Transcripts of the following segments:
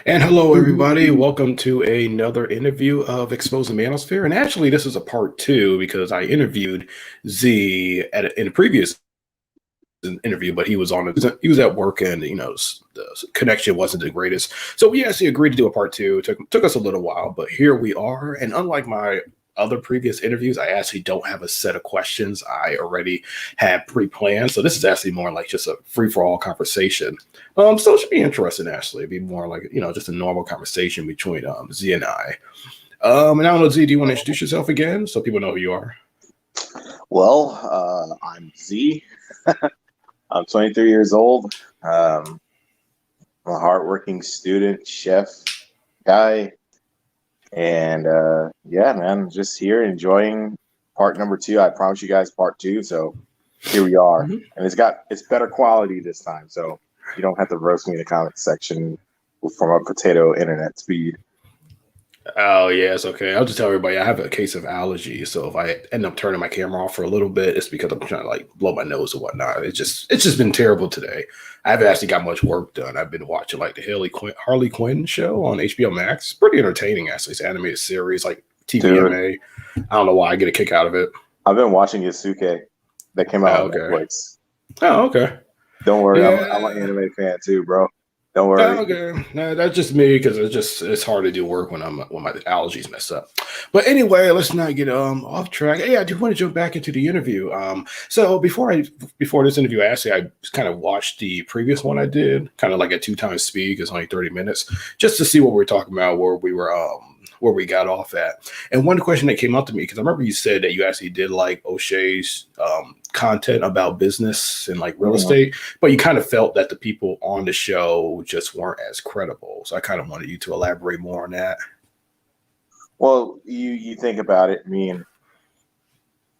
And hello, everybody. Welcome to another interview of Exposing Manosphere. And actually, this is a part two because I interviewed Z in a previous interview, but he was at work, and the connection wasn't the greatest. So we actually agreed to do a part two. It took us a little while, but here we are. And unlike my other previous interviews, I actually don't have a set of questions I already had pre-planned. So this is actually more like just a free-for-all conversation. So it should be interesting, actually. It'd be more like, just a normal conversation between Z and I. And I don't know, Z, do you want to introduce yourself again so people know who you are? I'm Z. I'm 23 years old. I'm a hardworking student, chef, guy. And yeah, man, just here enjoying part number two. I promised you guys part two. So here we are. Mhm. And it's better quality this time. So you don't have to roast me in the comment section from a potato internet speed. Oh, yeah, it's okay. I'll just tell everybody I have a case of allergy, so if I end up turning my camera off for a little bit, it's because I'm trying to like blow my nose or whatnot. It's just been terrible today. I haven't actually got much work done. I've been watching like the Harley Quinn show on HBO Max. It's pretty entertaining, actually. It's an animated series like Dude, TVMA. I don't know why I get a kick out of it. I've been watching Yasuke that came out Oh, on okay. Netflix. Oh, okay. Don't worry, I'm an Yeah. anime fan too, bro. Don't Oh, worry. okay. No, that's just me because it's hard to do work when my allergies mess up. But anyway, let's not get off track. Hey, I do want to jump back into the interview. So before this interview, actually, I kind of watched the previous one I did, kind of like at two times speed, it's only 30 minutes, just to see what we are talking about, where we got off at. And one question that came up to me, because I remember you said that you actually did like O'Shea's content about business and like real Mhm. estate, but you kind of felt that the people on the show just weren't as credible. So I kind of wanted you to elaborate more on that. Well, you think about it. I mean,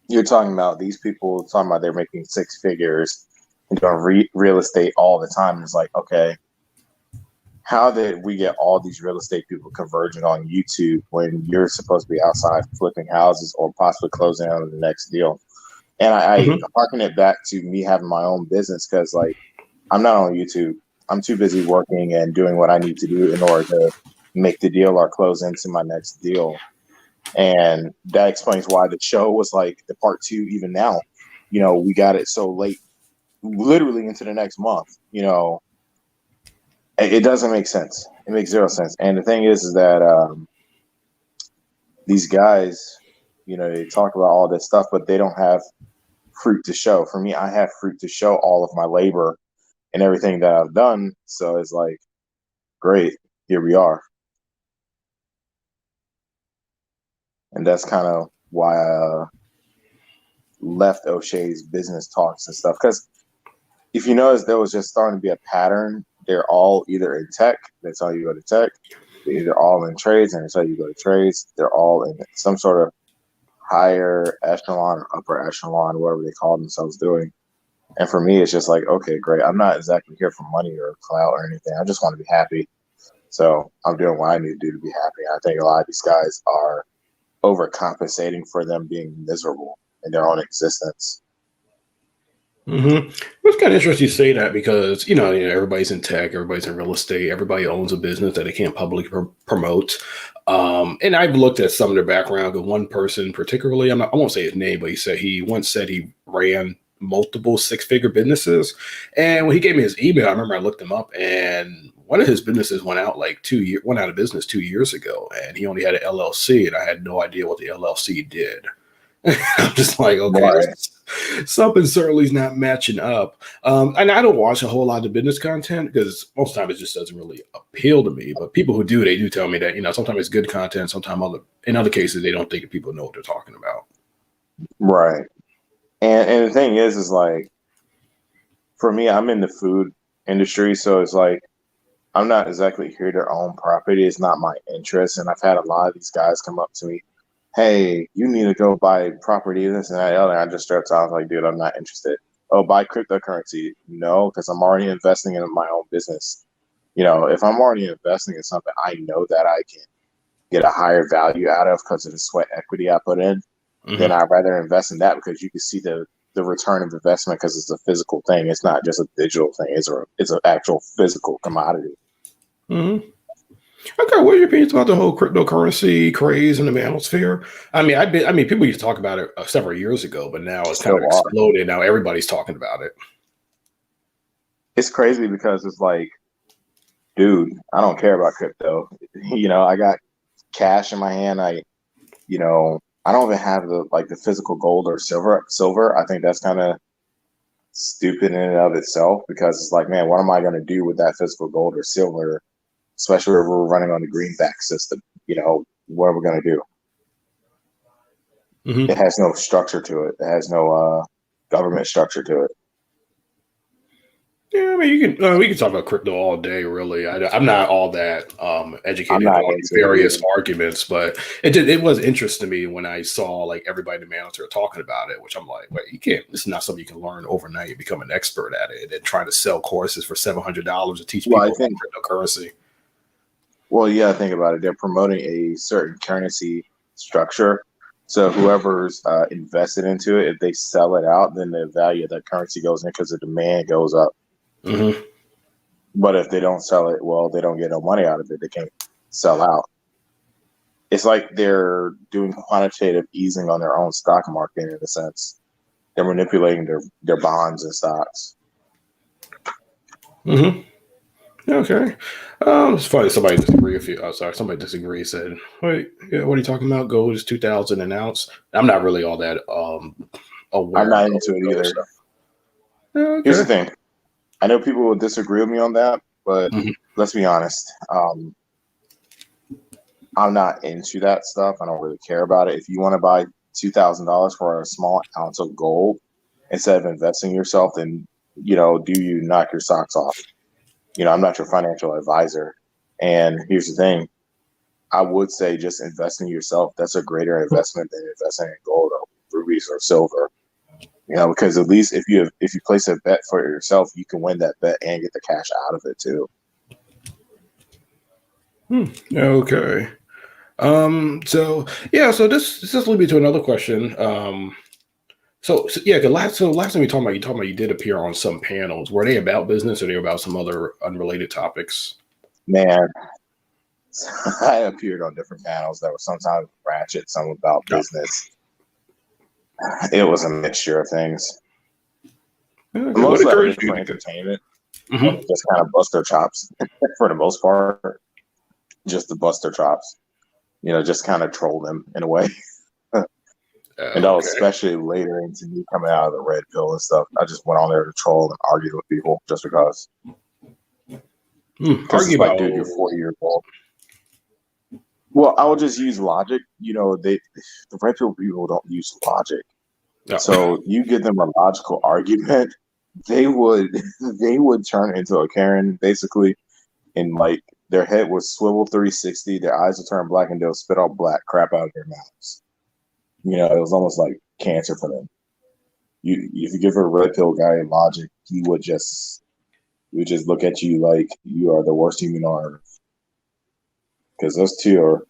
you're talking about these people talking about they're making six figures and doing real estate all the time. It's like, okay, how did we get all these real estate people converging on YouTube when you're supposed to be outside flipping houses or possibly closing on the next deal? And I Mm-hmm. harken it back to me having my own business because, like, I'm not on YouTube. I'm too busy working and doing what I need to do in order to make the deal or close into my next deal. And that explains why the show was like the part two, even now. We got it so late, literally into the next month. It doesn't make sense. It makes zero sense. And the thing is that these guys, they talk about all this stuff, but they don't have fruit to show. For me, I have fruit to show all of my labor and everything that I've done. So it's like, great, here we are. And that's kind of why I left O'Shea's business talks and stuff. Because if you notice, there was just starting to be a pattern. They're all either in tech, that's how you go to tech. They're either all in trades, and that's how you go to trades. They're all in some sort of higher echelon or upper echelon, whatever they call themselves doing. And for me, it's just like, okay, great. I'm not exactly here for money or clout or anything. I just want to be happy. So I'm doing what I need to do to be happy. I think a lot of these guys are overcompensating for them being miserable in their own existence. Mm-hmm. It's kind of interesting you say that because everybody's in tech, everybody's in real estate, everybody owns a business that they can't publicly promote. And I've looked at some of their background. And one person particularly, I won't say his name, but he once said he ran multiple six-figure businesses. And when he gave me his email, I remember I looked him up, and one of his businesses went out of business 2 years ago, and he only had an LLC, and I had no idea what the LLC did. I'm just like, okay, Right. something certainly is not matching up. And I don't watch a whole lot of business content because most of the time it just doesn't really appeal to me. But people who do, they do tell me that sometimes it's good content, sometimes in other cases they don't think that people know what they're talking about. Right. And the thing is like, for me, I'm in the food industry. So it's like, I'm not exactly here to own property. It's not my interest. And I've had a lot of these guys come up to me, hey, you need to go buy property, this and that. And I just straight out like, dude, I'm not interested. Oh, buy cryptocurrency. No, because I'm already investing in my own business. If I'm already investing in something I know that I can get a higher value out of because of the sweat equity I put in, then Mm-hmm. I'd rather invest in that because you can see the return of investment because it's a physical thing. It's not just a digital thing. It's an actual physical commodity. Mm-hmm. Okay, what are your opinions about the whole cryptocurrency craze in the manosphere? I mean, people used to talk about it several years ago, but now it's kind of Still are. exploded. Now everybody's talking about it. It's crazy because it's like, dude, I don't care about crypto. I got cash in my hand. I don't even have the physical gold or silver. I think that's kind of stupid in and of itself because it's like, man, what am I going to do with that physical gold or silver, especially if we're running on the greenback system? What are we going to do? It Hmm. has no structure to it. It has no government structure to it. Yeah, I mean, we can talk about crypto all day. Really, I'm not all that I'm educated not on into it various either. arguments, but it was interesting to me when I saw like everybody in the manosphere talking about it, which I'm like, wait, you can't. This is not something you can learn overnight and become an expert at it, and trying to sell courses for $700 to teach Well, I people about think, cryptocurrency. well, yeah, think about it. They're promoting a certain currency structure. So whoever's invested into it, if they sell it out, then the value of that currency goes in because the demand goes up. Hmm. But if they don't sell it, well, they don't get no money out of it. They can't sell out. It's like they're doing quantitative easing on their own stock market in a sense. They're manipulating their bonds and stocks. Hmm. Okay. It's funny. Somebody disagree with you. Oh, sorry. Somebody disagree. Said, "Wait, yeah, what are you talking about? Gold is 2,000 an ounce." I'm not really all that I'm aware of not into it gold either. stuff. Here's the Okay. thing. I know people will disagree with me on that, but Mhm. let's be honest. I'm not into that stuff. I don't really care about it. If you want to buy $2,000 for a small ounce of gold instead of investing yourself, then do you knock your socks off? I'm not your financial advisor. And here's the thing: I would say just invest in yourself. That's a greater investment than investing in gold or rubies or silver. Because at least if you place a bet for yourself, you can win that bet and get the cash out of it too. Hmm. Okay. So yeah. So this leads me to another question. Yeah. The last time we talked about, you did appear on some panels. Were they about business or they were about some other unrelated topics? Man, I appeared on different panels that were sometimes ratchet, some about No. business. It was a mixture of things. Okay. What Mostly I did encouraged it you for to go? entertainment and Hmm. just kind of bust their chops for the most part, just to bust their chops. Just kind of troll them in a way. And that was Okay. especially later into me coming out of the red pill and stuff. I just went on there to troll and argue with people just because. Hmm. Because Argue it's about. like, dude, you're 4 years old. Well, I would just use logic. The red pill people don't use logic. No. So you give them a logical argument, they would they would turn into a Karen basically, and like their head would swivel 360, their eyes would turn black, and they'll spit out black crap out of their mouths. It was almost like cancer for them. If you give a red pill guy logic, he would just look at you like you are the worst human on earth. Because those two are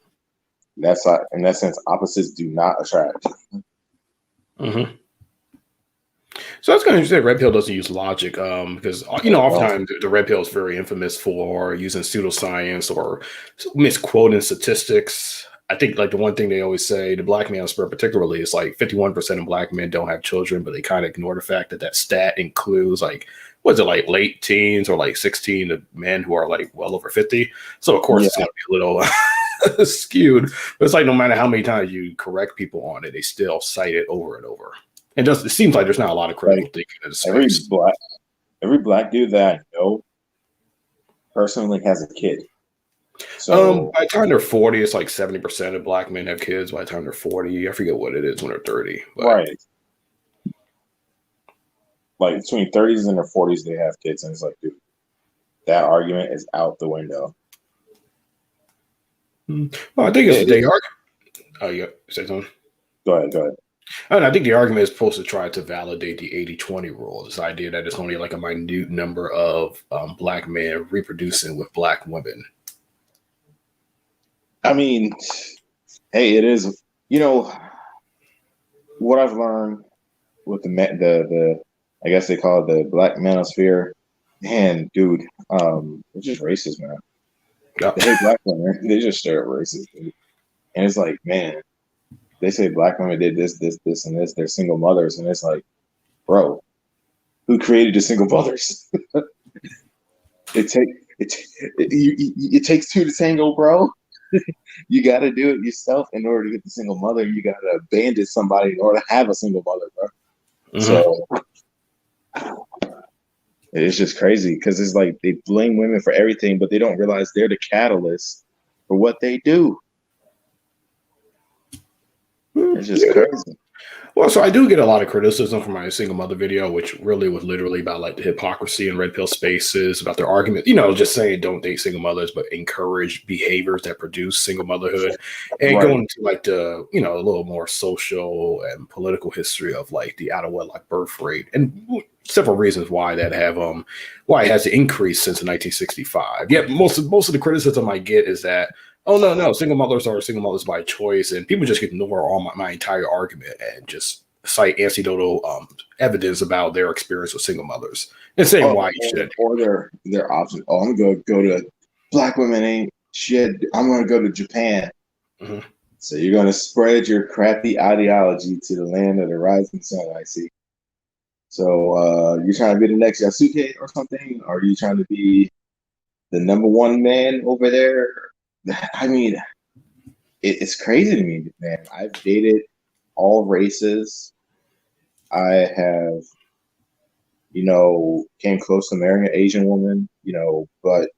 that's in that sense opposites do not attract. Hmm. So that's kind of interesting. Red pill doesn't use logic, because No. oftentimes the red pill is very infamous for using pseudoscience or misquoting statistics. I think like the one thing they always say, the black manosphere particularly, is like 51% of black men don't have children, but they kind of ignore the fact that that stat includes like was it like late teens or like 16 of men who are like well over 50. So of course Yeah, it's going to be a little skewed. But it's like no matter how many times you correct people on it, they still cite it over and over. It seems like there's not a lot of critical like thinking in the every space. black every black dude that I know personally has a kid. So By the time they're 40, it's like 70% of black men have kids. By the time they're 40, I forget what it is when they're 30. But right, like between 30s and their 40s, they have kids, and it's like, dude, that argument is out the window. well, I think it's It, they it, are. Oh, yeah, say something. Go ahead, go ahead. And I think the argument is supposed to try to validate the 80-20 rule. This idea that it's only like a minute number of black men reproducing with black women. I mean, hey, it is. You know what I've learned with the I guess they call it the black manosphere. Man, dude, it's just racist, man. Yep. They hate black women. They just straight up racist, dude. And it's like, man, they say black women did this, this, this, and this. They're single mothers, and it's like, bro, who created the single mothers? it take it, it takes two to tango, bro. You got to do it yourself in order to get the single mother. You got to abandon somebody in order to have a single mother, bro. Mm-hmm. So it's just crazy because it's like they blame women for everything, but they don't realize they're the catalyst for what they do. It's just crazy. Well, so I do get a lot of criticism for my single mother video, which really was literally about like the hypocrisy and red pill spaces, about their argument, just saying don't date single mothers, but encourage behaviors that produce single motherhood, and going into like the, a little more social and political history of like the out of wedlock birth rate and several reasons why that why it has increased since 1965. Yeah, most of the criticism I get is that, oh, no, single mothers are single mothers by choice, and people just ignore all my entire argument and just cite anecdotal evidence about their experience with single mothers and saying why you should. Or their option. Oh, I'm gonna go to black women ain't shit. I'm gonna go to Japan. Mm-hmm. So you're gonna spread your crappy ideology to the land of the rising sun. I see. So you're trying to be the next Yasuke or something? Or are you trying to be the number one man over there? I mean, it's crazy to me, man. I've dated all races. I have, came close to marrying an Asian woman, but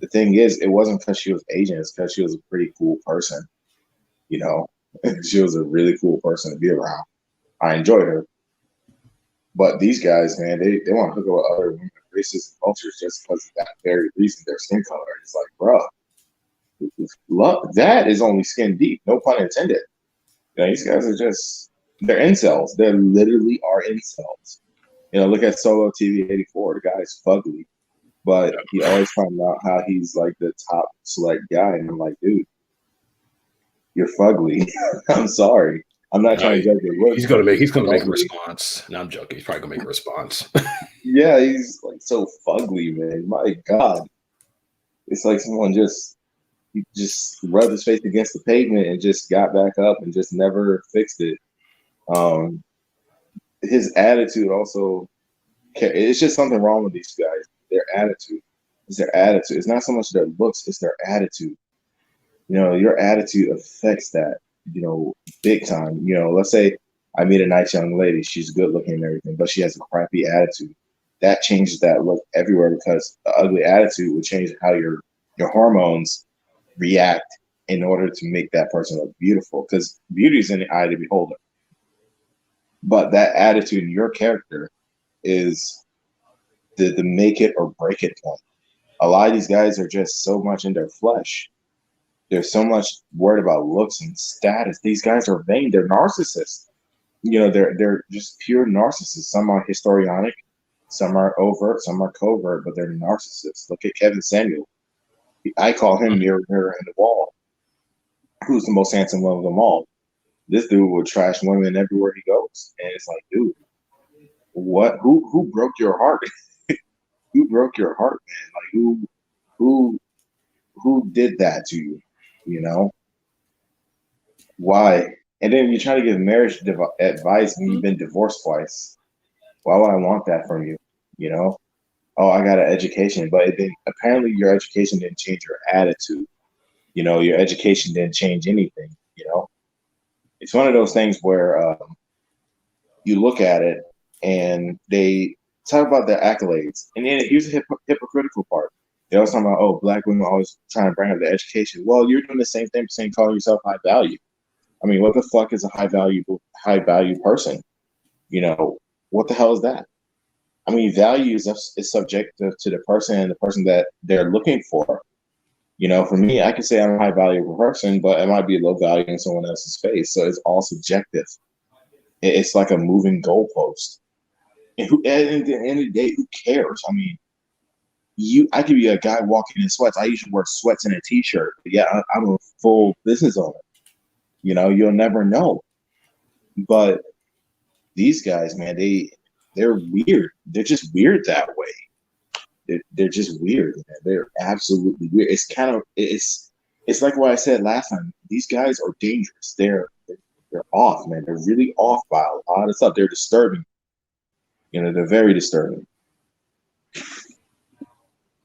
the thing is, it wasn't because she was Asian. It's because she was a pretty cool person, She was a really cool person to be around. I enjoyed her. But these guys, man, they want to hook up with other women, races, and cultures just because of that very reason, their skin color. It's like, bro, that is only skin deep, no pun intended. These guys are they're incels. They literally are incels. Look at Solo TV 84. The guy's fugly, but he always finds out how he's like the top select guy. And I'm like, dude, you're fugly. I'm sorry. I'm not trying to judge your looks. He's gonna make a response. No, I'm joking. He's probably gonna make a response. Yeah, he's like so fugly, man. My God. It's like someone just rubbed his face against the pavement and just got back up and just never fixed it. His attitude also, it's just something wrong with these guys. Their attitude. It's their attitude. It's not so much their looks, it's their attitude. Your attitude affects that, big time. Let's say I meet a nice young lady. She's good looking and everything, but she has a crappy attitude. That changes that look everywhere because the ugly attitude will change how your hormones react in order to make that person look beautiful, because beauty is in the eye of the beholder. But that attitude in your character is the make it or break it point. A lot of these guys are just so much in their flesh. They're so much worried about looks and status. These guys are vain. They're narcissists. They're just pure narcissists. Some are histrionic, some are overt, some are covert, but they're narcissists. Look at Kevin Samuel. I call him mirror in the wall. Who's the most handsome one of them all? This dude will trash women everywhere he goes. And it's like, dude, what? Who broke your heart? Who broke your heart, man? Like who did that to you? Why? And then you try to give marriage advice and you've been divorced twice. Why would I want that from you? Oh, I got an education, but apparently your education didn't change your attitude. Your education didn't change anything. It's one of those things where you look at it and they talk about their accolades, and then here's the hypocritical part. They always talk about, oh, black women always trying to bring up the education. Well, you're doing the same thing, saying calling yourself high value. I mean, what the fuck is a high value person? What the hell is that? I mean, value is subjective to the person and the person that they're looking for. For me, I can say I'm a high value person, but it might be low value in someone else's face. So it's all subjective. It's like a moving goalpost. And at the end of the day, who cares? I mean, I could be a guy walking in sweats. I usually wear sweats and a t-shirt. But yeah, I'm a full business owner. You'll never know. But these guys, man, they're weird. They're just weird that way. they're just weird, man. They're absolutely weird. It's kind of it's like what I said last time. These guys are dangerous. They're off, man. They're really off by a lot of stuff. They're disturbing. They're very disturbing.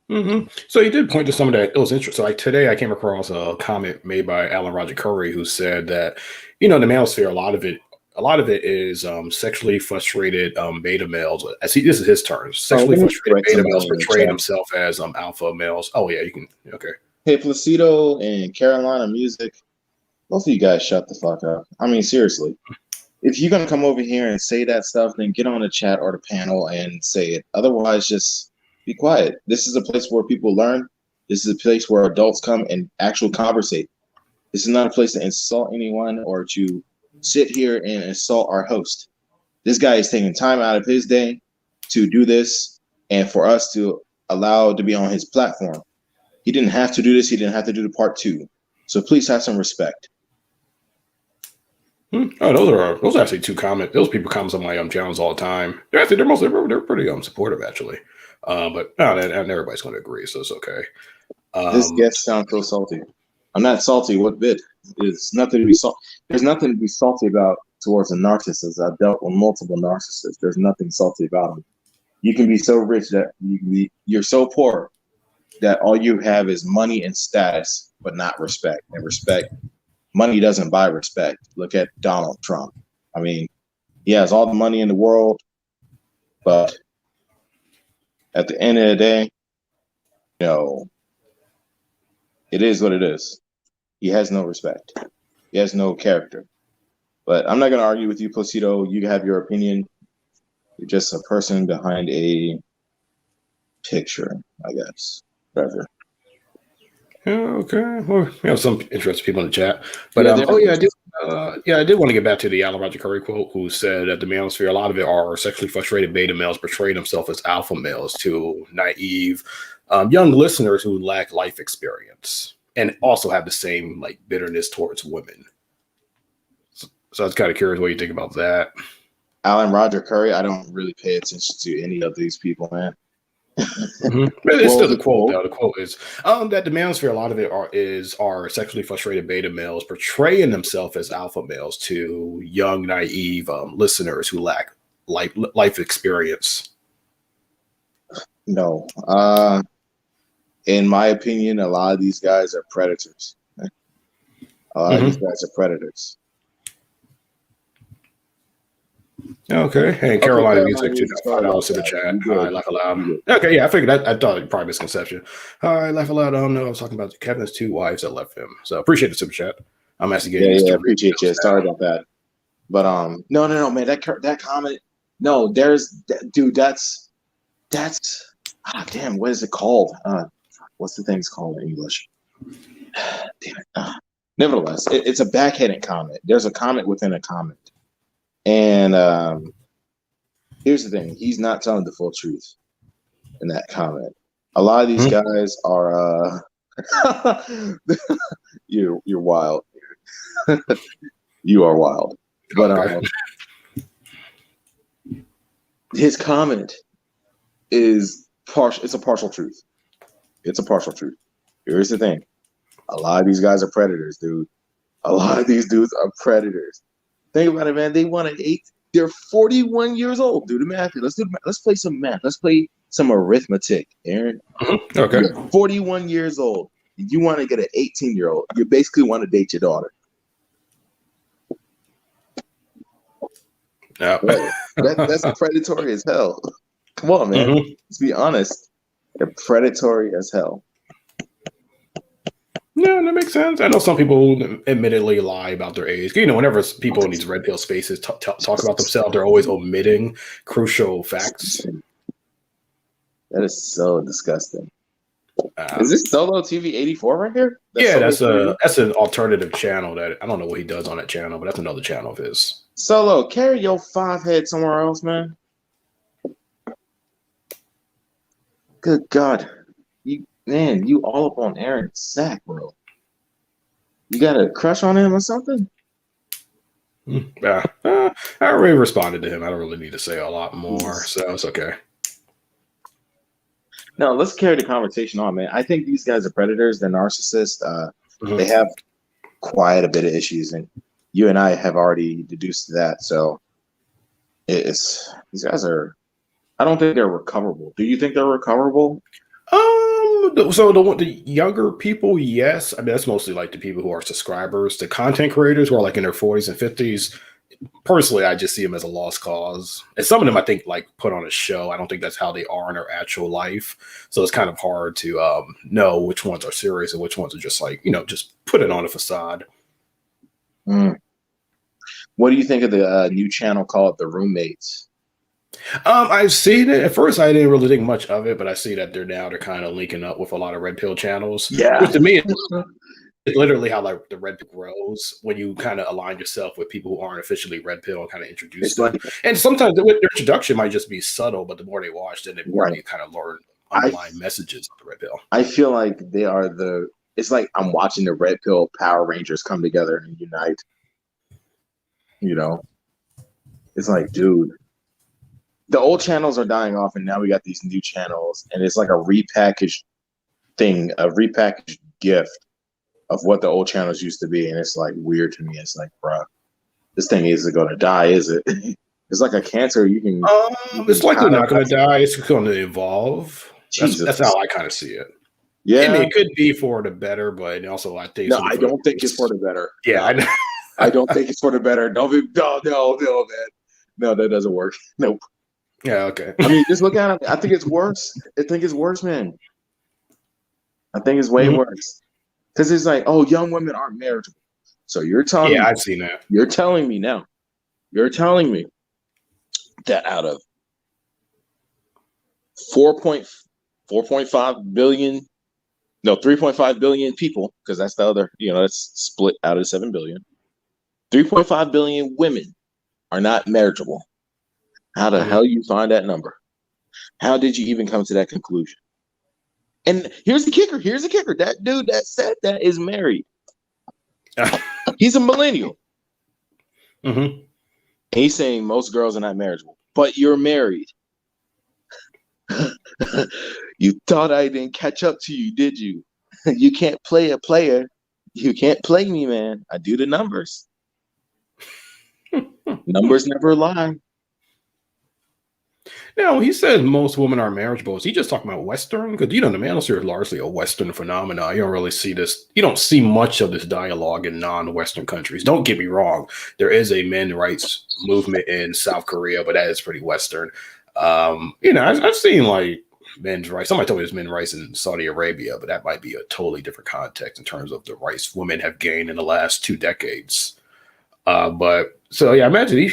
So you did point to some of that. It was interesting. So like today, I came across a comment made by Alan Roger Curry, who said that the manosphere, a lot of it is sexually frustrated beta males. This is his terms. Sexually frustrated beta males portraying themselves as alpha males. Oh yeah, you can. Okay. Hey, Placido and Carolina Music, both of you guys shut the fuck up. I mean, seriously. If you're gonna come over here and say that stuff, then get on the chat or the panel and say it. Otherwise, just be quiet. This is a place where people learn. This is a place where adults come and actually conversate. This is not a place to insult anyone or to sit here and insult our host. This guy is taking time out of his day to do this and for us to allow to be on his platform. He didn't have to do this. He didn't have to do the part 2. So please have some respect. Oh, those are actually 2 comments. Those people comment on my channels all the time. They're pretty supportive actually. But not everybody's going to agree, so it's okay. This guest sounds so salty. I'm not salty. What bit? There's nothing to be salty. There's nothing to be salty about towards a narcissist. I've dealt with multiple narcissists. There's nothing salty about them. You can be so rich that you're so poor that all you have is money and status, but not respect. And respect, money doesn't buy respect. Look at Donald Trump. I mean, he has all the money in the world, but at the end of the day, it is what it is. He has no respect. He has no character. But I'm not going to argue with you, Placido. You have your opinion. You're just a person behind a picture, I guess. Whatever. Okay. Well, we have some interesting people in the chat. But I did want to get back to the Alan Roger Curry quote, who said that the manosphere, a lot of it are sexually frustrated beta males portraying themselves as alpha males to naive young listeners who lack life experience and also have the same bitterness towards women. So I was kind of curious what you think about that. Alan Roger Curry, I don't really pay attention to any of these people, man. But it's still the quote, though. The quote is that the manosphere, a lot of it are sexually frustrated beta males portraying themselves as alpha males to young, naive listeners who lack life experience. No. In my opinion, a lot of these guys are predators. A lot of these guys are predators. Okay. Hey, Carolina Music, $5 in the chat. Hi, laugh aloud. Okay, yeah, I figured I thought it probably misconception. Hi, laugh aloud. I don't know. I was talking about Kevin's 2 wives that left him. So appreciate the super chat. I'm actually getting used to appreciate you. Sorry about that. But no, man. That comment. No, dude. That's damn. What is it called? What's the thing's called in English? Damn it. Nevertheless, it's a backhanded comment. There's a comment within a comment. And here's the thing. He's not telling the full truth in that comment. A lot of these guys are you're wild. You are wild. But his comment is partial. It's a partial truth. It's a partial truth. Here's the thing. A lot of these guys are predators, dude. A lot of these dudes are predators. Think about it, man. They wanted 8. They're 41 years old. Do the math. Let's play some math. Let's play some arithmetic, Aaron. Okay. You're 41 years old. You want to get an 18-year-old. You basically want to date your daughter. Yeah. That's predatory as hell. Come on, man. Let's be honest. They're predatory as hell. Yeah, that makes sense. I know some people admittedly lie about their age. Whenever people in these red pill spaces talk about themselves, they're always omitting crucial facts. That is so disgusting. Is this Solo TV 84 right here? That's an alternative channel that I don't know what he does on that channel, but that's another channel of his. Solo, carry your 5 head somewhere else, man. Good God. You all up on Aaron's sack, bro. You got a crush on him or something? I already responded to him. I don't really need to say a lot more, so it's okay. No, let's carry the conversation on, man. I think these guys are predators. They're narcissists. They Mhm. have quite a bit of issues, and you and I have already deduced that. So it's these guys are. I don't think they're recoverable. Do you think they're recoverable? So the younger people, yes. I mean, that's mostly like the people who are subscribers. The content creators who are like in their 40s and 50s. Personally, I just see them as a lost cause. And some of them, I think, like put on a show. I don't think that's how they are in their actual life. So it's kind of hard to know which ones are serious and which ones are just like, just put it on a facade. Mm. What do you think of the new channel called The Roommates? I've seen it. At first, I didn't really think much of it, but I see that they're kind of linking up with a lot of red pill channels, Yeah, which to me is literally how like the red pill grows when you kind of align yourself with people who aren't officially red pill and kind of introduce it's them. like And sometimes their introduction might just be subtle, but the more they watch, then the more right. they kind of learn I underlying messages of the red pill. I feel like they are the. It's like I'm watching the Red Pill Power Rangers come together and unite. You know, it's like, dude, the old channels are dying off, and now we got these new channels, and it's like a repackaged thing, a repackaged gift of what the old channels used to be, and it's like weird to me. It's like, bruh, this thing isn't going to die, is it? It's like a cancer. You can It's likely kind of not going to die. It's going to evolve. That's Jesus. how I kind of see it. I mean, Yeah. it could be for the better, but also I think it's No, going to I be for the don't think it's for worse. the better. Yeah, I No, know. I don't think it's for the better. Don't be, no, man. No, that doesn't work. Nope. Yeah, okay. I mean, just look at it. I think it's worse. I think it's worse, man. I think it's way Mhm. worse. Because it's like, oh, young women aren't marriageable. So Yeah, I've seen that. you're telling me now, you're telling me that out of 4.5 billion, no, 3.5 billion people, because that's the other, that's split out of 7 billion. 3.5 billion women are not marriageable. How the Mhm. hell you find that number? How did you even come to that conclusion? And here's the kicker. Here's the kicker. That dude that said that is married. He's a millennial. Mhm. He's saying most girls are not marriageable, but you're married. You thought I didn't catch up to you, did you? You can't play a player. You can't play me, man. I do the numbers. Numbers never lie. Now, he says most women are marriageable. Is he just talking about Western? Because the Manosphere is largely a Western phenomenon. You don't really see this. You don't see much of this dialogue in non-Western countries. Don't get me wrong. There is a men's rights movement in South Korea, but that is pretty Western. I've seen like men's rights. Somebody told me there's men's rights in Saudi Arabia, but that might be a totally different context in terms of the rights women have gained in the last 2 decades. But so yeah, I imagine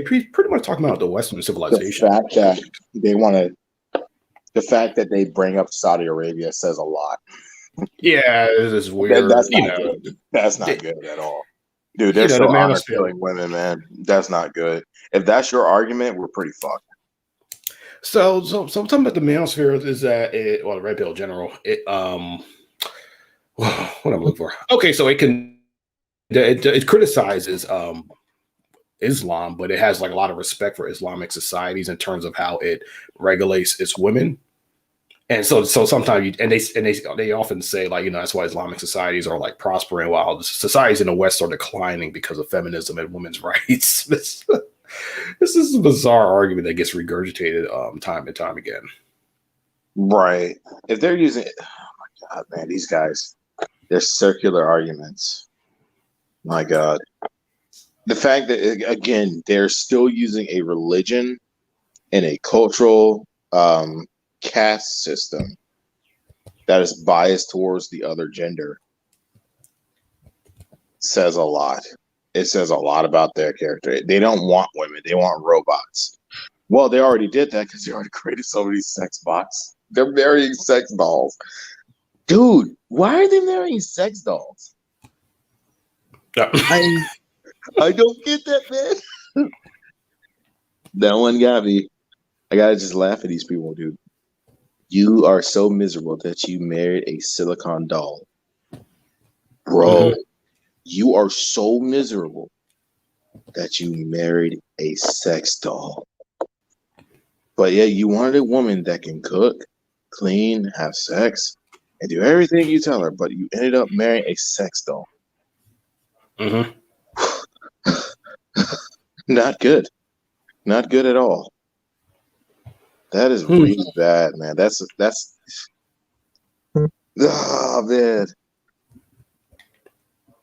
pretty much talking about the Western The civilization. fact that they want to, the fact that they bring up Saudi Arabia says a lot. Yeah, this is That, weird. that's not good. That's not The, good at all. Dude, they're the still honor manosphere. killing women, man. That's not good. If that's your argument, we're pretty fucked. So something about the manosphere is that the red pill in general. What I'm looking for. Okay, so it criticizes Islam, but it has like a lot of respect for Islamic societies in terms of how it regulates its women. And so sometimes they often say like that's why Islamic societies are like prospering while the societies in the West are declining because of feminism and women's rights. This is a bizarre argument that gets regurgitated time and time again. Right. If they're using, oh my God, man, these guys, they're circular arguments. My God. The fact that, again, they're still using a religion and a cultural caste system that is biased towards the other gender says a lot. It says a lot about their character. They don't want women, they want robots. Well, they already did that because they already created so many sex bots. They're marrying sex dolls. Dude, why are they marrying sex dolls? Yeah. I don't get that, man. That one got me. I gotta just laugh at these people, dude. You are so miserable that you married a silicon doll. Bro, Mhm. you are so miserable that you married a sex doll. But yeah, you wanted a woman that can cook, clean, have sex, and do everything you tell her, but you ended up marrying a sex doll. Mm-hmm. Not good. Not good at all. That is really bad, man. That's oh man.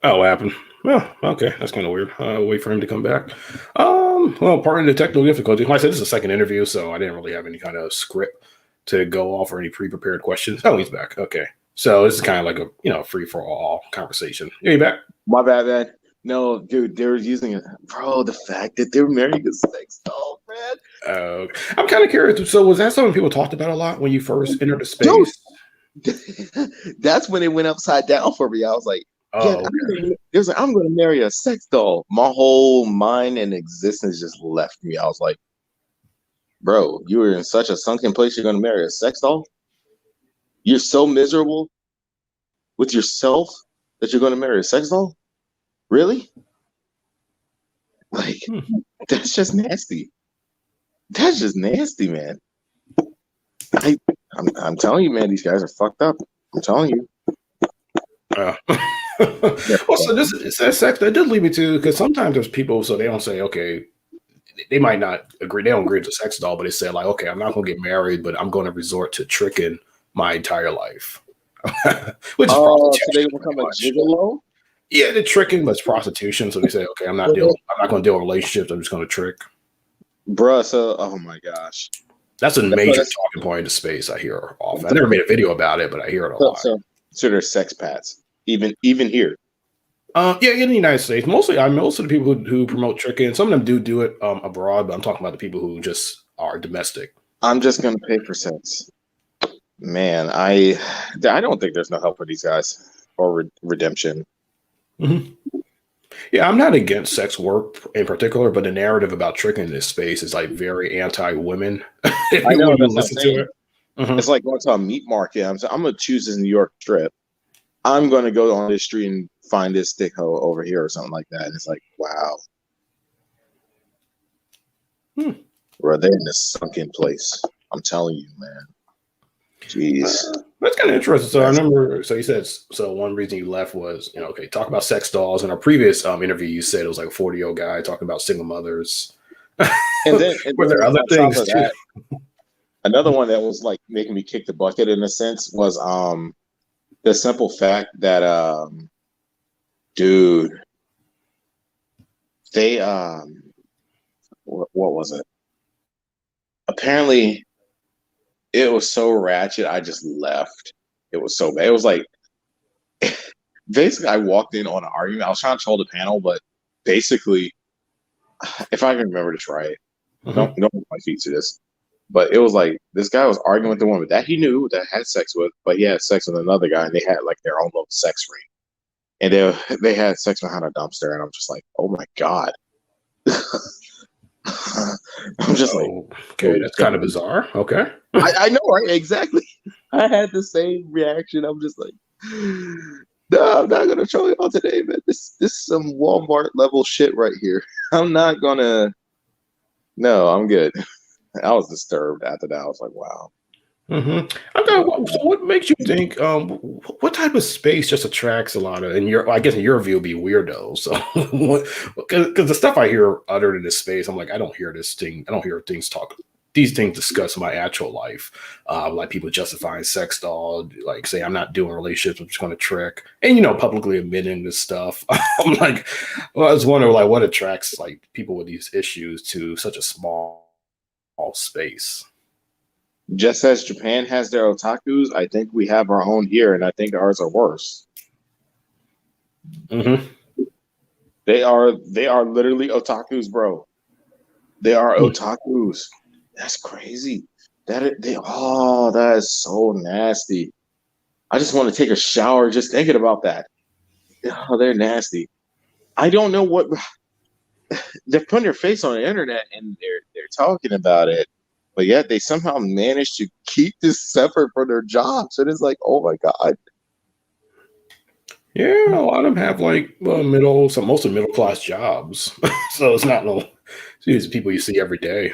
Oh, what happened? Well, okay, that's kind of weird. Wait for him to come back. Well, part of the technical difficulty. Like I said, this is a second interview, so I didn't really have any kind of script to go off or any pre-prepared questions. Oh, he's back. Okay, so this is kind of like a free for all conversation. Yeah, you back? My bad, man. No, dude, they were using it, bro. The fact that they're marrying a sex doll, man. I'm kind of curious. So, was that something people talked about a lot when you first entered the space? That's when it went upside down for me. I was like, yeah, okay. I'm going to marry a sex doll. My whole mind and existence just left me. I was like, bro, you were in such a sunken place. You're going to marry a sex doll? You're so miserable with yourself that you're going to marry a sex doll? Really? Like, that's just nasty. That's just nasty, man. I'm telling you, man, these guys are fucked up. I'm telling you. Well, so this is sex. That did lead me to, because sometimes there's people, so they don't say, okay, they might not agree. They don't agree with the sex doll, but they say like, okay, I'm not going to get married, but I'm going to resort to tricking my entire life, which is so they become a gigolo. Yeah, they're tricking, but it's prostitution. So they say, okay, I'm not going to deal with relationships. I'm just going to trick. Bruh, so oh my gosh, that's a major talking point in the space. I hear often. I never made a video about it, but I hear it a lot. So there's sex pats, even here. Yeah, in the United States, most of the people who promote tricking, some of them do it abroad, but I'm talking about the people who just are domestic. I'm just gonna pay for sex, man. I don't think there's no help for these guys or redemption. Mm-hmm. Yeah, I'm not against sex work in particular, but the narrative about tricking in this space is like very anti-women. If I know, that's listen to it. Mm-hmm. It's like going to a meat market. I'm going to choose this New York strip. I'm going to go on this street and find this stick hoe over here or something like that. And it's like, wow. Bro, they're in this sunken place. I'm telling you, man. Jeez. That's kind of interesting. So I remember, so you said, so one reason you left was, okay, talk about sex dolls. In our previous interview, you said it was like a 40-year-old guy talking about single mothers. And then were there other things too? That, another one that was like making me kick the bucket in a sense was the simple fact that dude, they what was it? Apparently it was so ratchet, I just left. It was so bad. It was like basically I walked in on an argument. I was trying to hold the panel, but basically, if I can remember this right, don't hold my feet to this. But it was like this guy was arguing with the woman that he knew that had sex with, but he had sex with another guy, and they had like their own little sex ring, and they had sex behind a dumpster, and I'm just like, oh my god. I'm just like, okay, that's kind of bizarre. Okay, I know, right? Exactly. I had the same reaction. I'm just like, no, I'm not gonna show y'all today, man. This is some Walmart level shit right here. I'm not gonna. No, I'm good. I was disturbed after that. I was like, wow. So what makes you think? What type of space just attracts a lot of? I guess in your view, be weirdos. So, because the stuff I hear uttered in this space, I'm like, I don't hear this thing. I don't hear these things discuss my actual life. Like people justifying sex doll, like say I'm not doing relationships, I'm just going to trick, and publicly admitting this stuff. I'm like, well, I was wondering like what attracts like people with these issues to such a small space. Just as Japan has their otakus, I think we have our own here, and I think ours are worse. They are literally otakus, bro. They are otakus. That's crazy. That is so nasty. I just want to take a shower just thinking about that. Oh, they're nasty. I don't know what they're putting their face on the internet and they're talking about it. But yet they somehow managed to keep this separate from their jobs. And it's like, oh my God. Yeah, a lot of them have like most of middle class jobs. So it's not these people you see every day.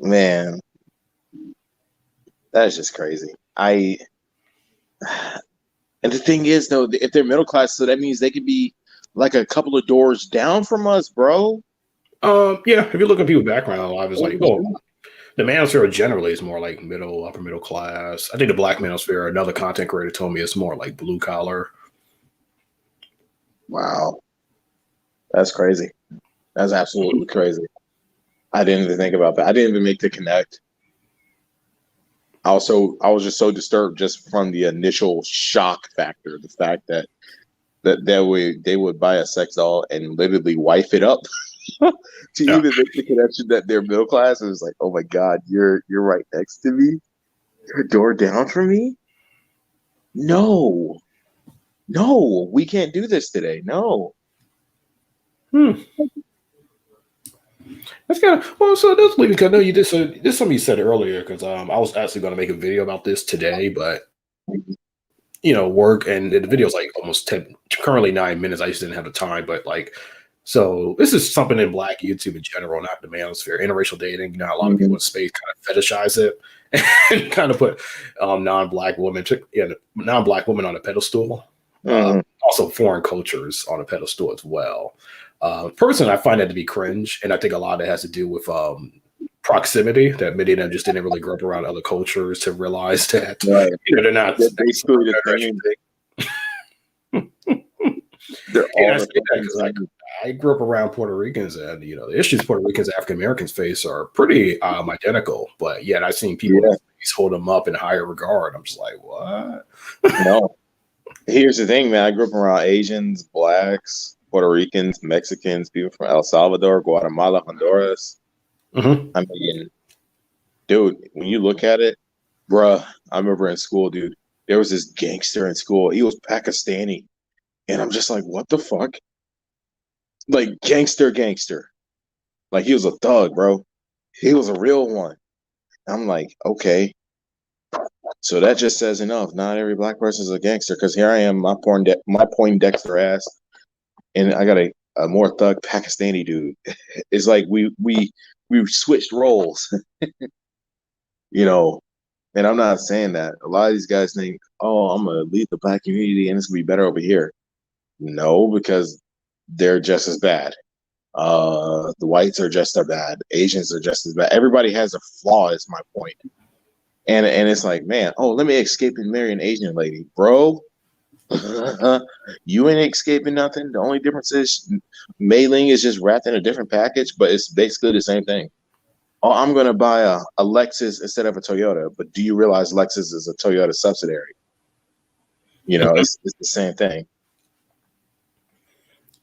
Man, that is just crazy. And the thing is, though, if they're middle class, so that means they could be like a couple of doors down from us, bro. Yeah, if you look at people's background, a lot of it's like, well, the manosphere generally is more like middle, upper middle class. I think the black manosphere, another content creator told me it's more like blue collar. Wow, that's crazy. That's absolutely crazy. I didn't even think about that. I didn't even make the connect. Also, I was just so disturbed just from the initial shock factor, the fact that they would buy a sex doll and literally wife it up to Yeah. even make the connection that they're middle class. It was like, oh my god, you're right next to me, you're a door down from me. No, no, we can't do this today. No. Hmm. That's kind of well. So that's leaving because I know you did. So this is something you said earlier because I was actually going to make a video about this today, but work and the video's like almost 10, currently 9 minutes. I just didn't have the time, but like, so this is something in Black YouTube in general, not the manosphere, interracial dating. A lot of people in space kind of fetishize it and kind of put non-black women, non-black women on a pedestal. Also, foreign cultures on a pedestal as well. Personally, I find that to be cringe, and I think a lot of it has to do with proximity. That many of them just didn't really grow up around other cultures to realize that Right. they're not basically the same. They're all the because I grew up around Puerto Ricans, and the issues Puerto Ricans, African Americans face are pretty identical. But yet, I've seen people hold them up in higher regard. I'm just like, what? No. Here's the thing, man. I grew up around Asians, blacks, Puerto Ricans, Mexicans, people from El Salvador, Guatemala, Honduras. Mm-hmm. I mean, dude, when you look at it, bruh, I remember in school, dude, there was this gangster in school. He was Pakistani. And I'm just like, what the fuck? Like, gangster. Like, he was a thug, bro. He was a real one. I'm like, okay. So that just says enough. Not every black person is a gangster. Because here I am, my Poindexter ass, and I got a more thug Pakistani dude. It's like we switched roles, And I'm not saying that. A lot of these guys think, oh, I'm gonna lead the black community and it's gonna be better over here. No, because they're just as bad. The whites are just as bad. Asians are just as bad. Everybody has a flaw, is my point. And it's like, man, oh, let me escape and marry an Asian lady, bro. You ain't escaping nothing. The only difference is Mei Ling is just wrapped in a different package, but it's basically the same thing. Oh, I'm going to buy a Lexus instead of a Toyota, but do you realize Lexus is a Toyota subsidiary? It's the same thing.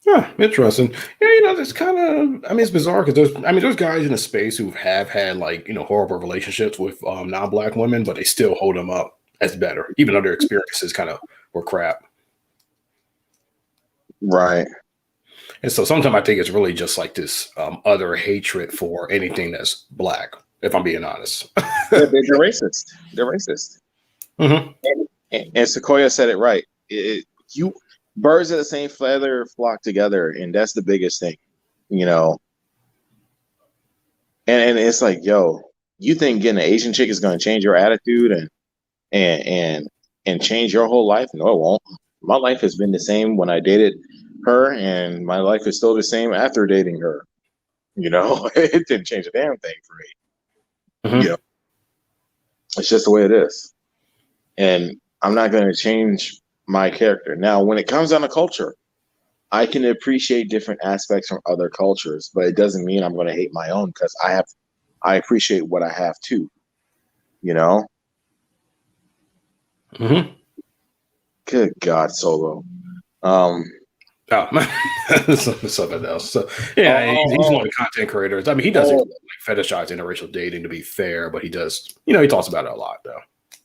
Yeah, interesting. Yeah, it's kind of. I mean, it's bizarre because there's guys in the space who have had like horrible relationships with non-black women, but they still hold them up as better, even though their experiences kind of were crap. Right. And so sometimes I think it's really just like this other hatred for anything that's black. If I'm being honest, they're racist. They're racist. Mm-hmm. And Sequoia said it right. Birds of the same feather flock together, and that's the biggest thing, And it's like, yo, you think getting an Asian chick is going to change your attitude and change your whole life? No, it won't. My life has been the same when I dated her, and my life is still the same after dating her. It didn't change a damn thing for me. Mm-hmm. It's just the way it is, and I'm not going to change my character. Now, when it comes down to culture, I can appreciate different aspects from other cultures, but it doesn't mean I'm going to hate my own because I appreciate what I have too. Mm-hmm. Good God, Solo. Something else. So yeah, he's one of the content creators. I mean, he doesn't fetishize interracial dating, to be fair, but he does. He talks about it a lot, though.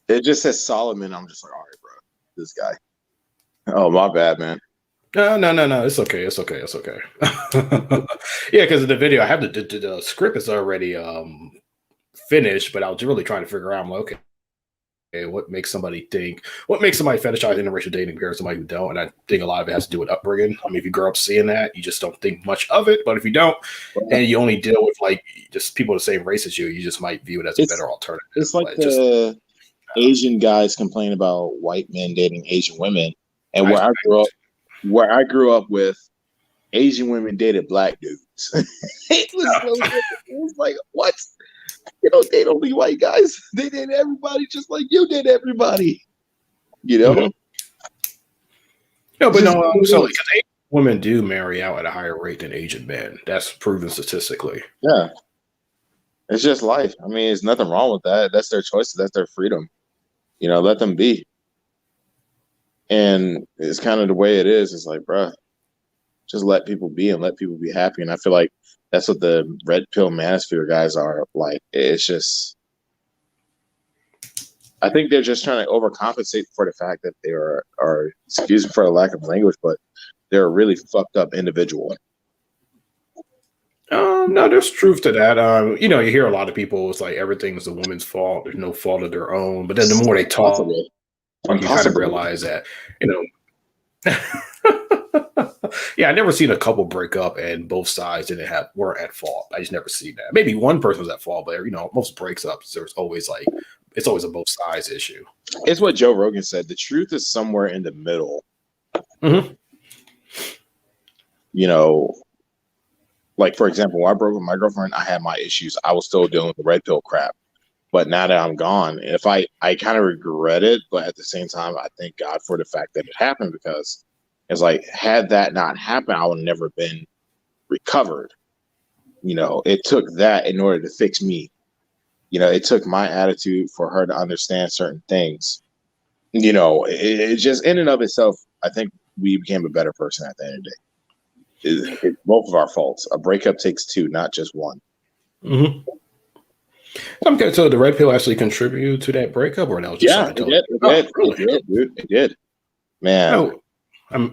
It just says Solomon. I'm just like, all right, bro, this guy. Oh, my bad, man. No. It's okay. Yeah, because in the video, I have the script is already finished, but I was really trying to figure out. I'm like, okay, what makes somebody fetishize interracial dating compared to somebody who don't? And I think a lot of it has to do with upbringing. I mean, if you grow up seeing that, you just don't think much of it. But if you don't, and you only deal with like just people of the same race as you, you just might view it as a better alternative. It's like but the Asian guys complain about white men dating Asian women, and where I grew up with Asian women dated black dudes. It was like, what? You don't date only white guys. They date everybody just like you did everybody. You know? Mm-hmm. No, but no, so because Asian women do marry out at a higher rate than Asian men. That's proven statistically. Yeah. It's just life. I mean, there's nothing wrong with that. That's their choice. That's their freedom. You know, let them be. And it's kind of the way it is. It's like, bruh, just let people be and let people be happy. And I feel like that's what the red pill manosphere guys are like. It's just, I think they're just trying to overcompensate for the fact that they are excuse me for the lack of language, but they're a really fucked up individual. No, there's truth to that. You know, you hear a lot of people, it's like everything's the woman's fault. There's no fault of their own. But then the more they talk, you kind of realize that, you know, yeah, I never seen a couple break up and both sides weren't at fault. I just never seen that. Maybe one person was at fault, but you know, most breaks ups, there's always it's always a both sides issue. It's what Joe Rogan said. The truth is somewhere in the middle. Mm-hmm. You know, like, for example, when I broke with my girlfriend, I had my issues. I was still dealing with the red pill crap. But now that I'm gone, if I kind of regret it, but at the same time, I thank God for the fact that it happened, because it's like, had that not happened, I would have never been recovered. You know, it took that in order to fix me. You know, it took my attitude for her to understand certain things. You know, it just in and of itself, I think we became a better person at the end of the day. It's both of our faults. A breakup takes two, not just one. Mm-hmm. Okay, so the red pill actually contributed to that breakup, or no? Yeah, it did. Really? It did, dude. It did. Man.